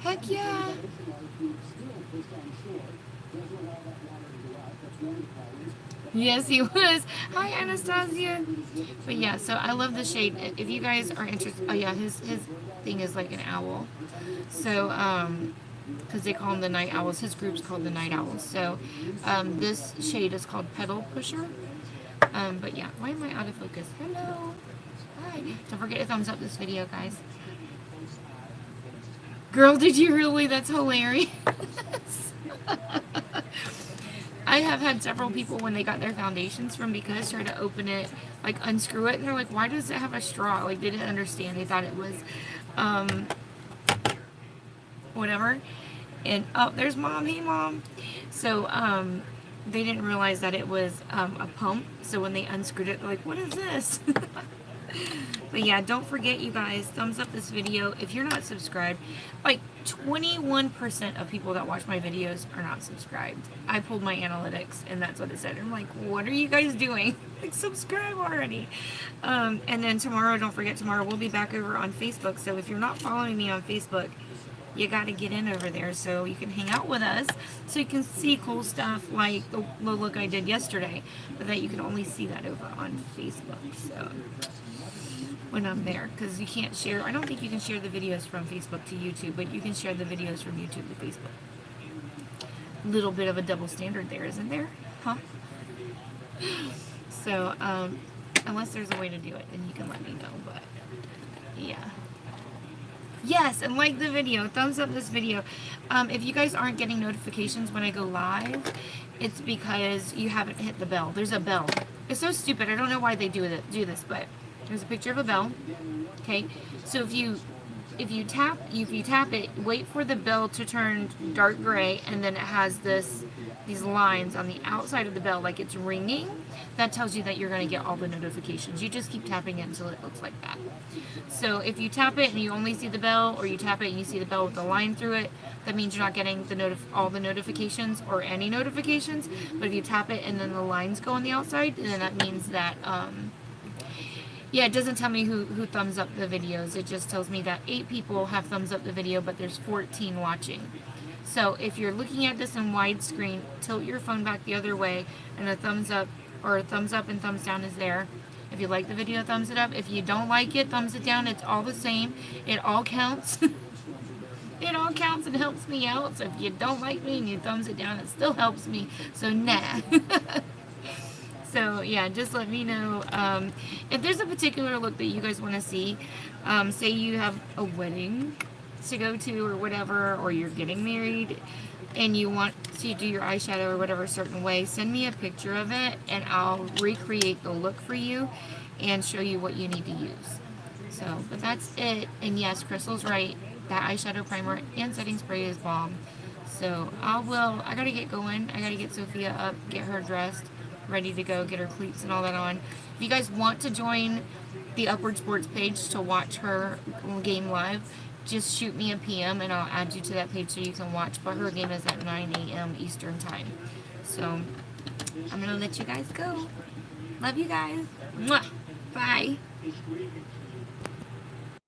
Heck yeah. Yes, he was. Hi, Anastasia. But yeah, so I love the shade. If you guys are interested, oh yeah, his thing is like an owl. So, because they call them the Night Owls. His group's called the Night Owls. So, this shade is called Petal Pusher. But yeah, why am I out of focus? Hello. Hi. Don't forget to thumbs up this video, guys. Girl, did you really? That's hilarious. I have had several people when they got their foundations from Because try to open it, like unscrew it, and they're like, why does it have a straw? Like they didn't understand. They thought it was, whatever. And, oh, there's Mom. Hey, Mom. So, they didn't realize that it was, a pump. So when they unscrewed it, they're like, what is this? But yeah, don't forget, you guys, thumbs up this video. If you're not subscribed, like 21% of people that watch my videos are not subscribed. I pulled my analytics and that's what it said. I'm like, what are you guys doing? Like, subscribe already. And then tomorrow, don't forget, tomorrow we'll be back over on Facebook. So if you're not following me on Facebook, you got to get in over there so you can hang out with us, so you can see cool stuff like the look I did yesterday, but that you can only see that over on Facebook. So when I'm there, because you can't share, I don't think you can share the videos from Facebook to YouTube, but you can share the videos from YouTube to Facebook. Little bit of a double standard there, isn't there? Huh? So, unless there's a way to do it, then you can let me know, but yeah. Yes, and like the video. Thumbs up this video. If you guys aren't getting notifications when I go live, it's because you haven't hit the bell. There's a bell. It's so stupid. I don't know why they do this, but there's a picture of a bell. Okay, so if you tap it, wait for the bell to turn dark gray, and then it has these lines on the outside of the bell like it's ringing. That tells you that you're going to get all the notifications. You just keep tapping it until it looks like that. So if you tap it and you only see the bell, or you tap it and you see the bell with the line through it, that means you're not getting all the notifications or any notifications. But if you tap it and then the lines go on the outside, then that means that yeah, it doesn't tell me who thumbs up the videos. It just tells me that 8 people have thumbs up the video, but there's 14 watching. So if you're looking at this in widescreen, tilt your phone back the other way, and a thumbs up or a thumbs up and thumbs down is there. If you like the video, thumbs it up. If you don't like it, thumbs it down. It's all the same. It all counts. It all counts and helps me out. So if you don't like me and you thumbs it down, it still helps me. So nah. So yeah, just let me know if there's a particular look that you guys want to see. Say you have a wedding to go to or whatever, or you're getting married and you want to do your eyeshadow or whatever a certain way, send me a picture of it and I'll recreate the look for you and show you what you need to use. So, but that's it. And yes, Crystal's right. That eyeshadow primer and setting spray is bomb. So I gotta get going. I gotta get Sophia up, get her dressed, ready to go, get her cleats and all that on. If you guys want to join the Upward Sports page to watch her game live, just shoot me a PM and I'll add you to that page so you can watch. But her game is at 9 a.m. Eastern time. So I'm gonna let you guys go. Love you guys. Mwah. Bye.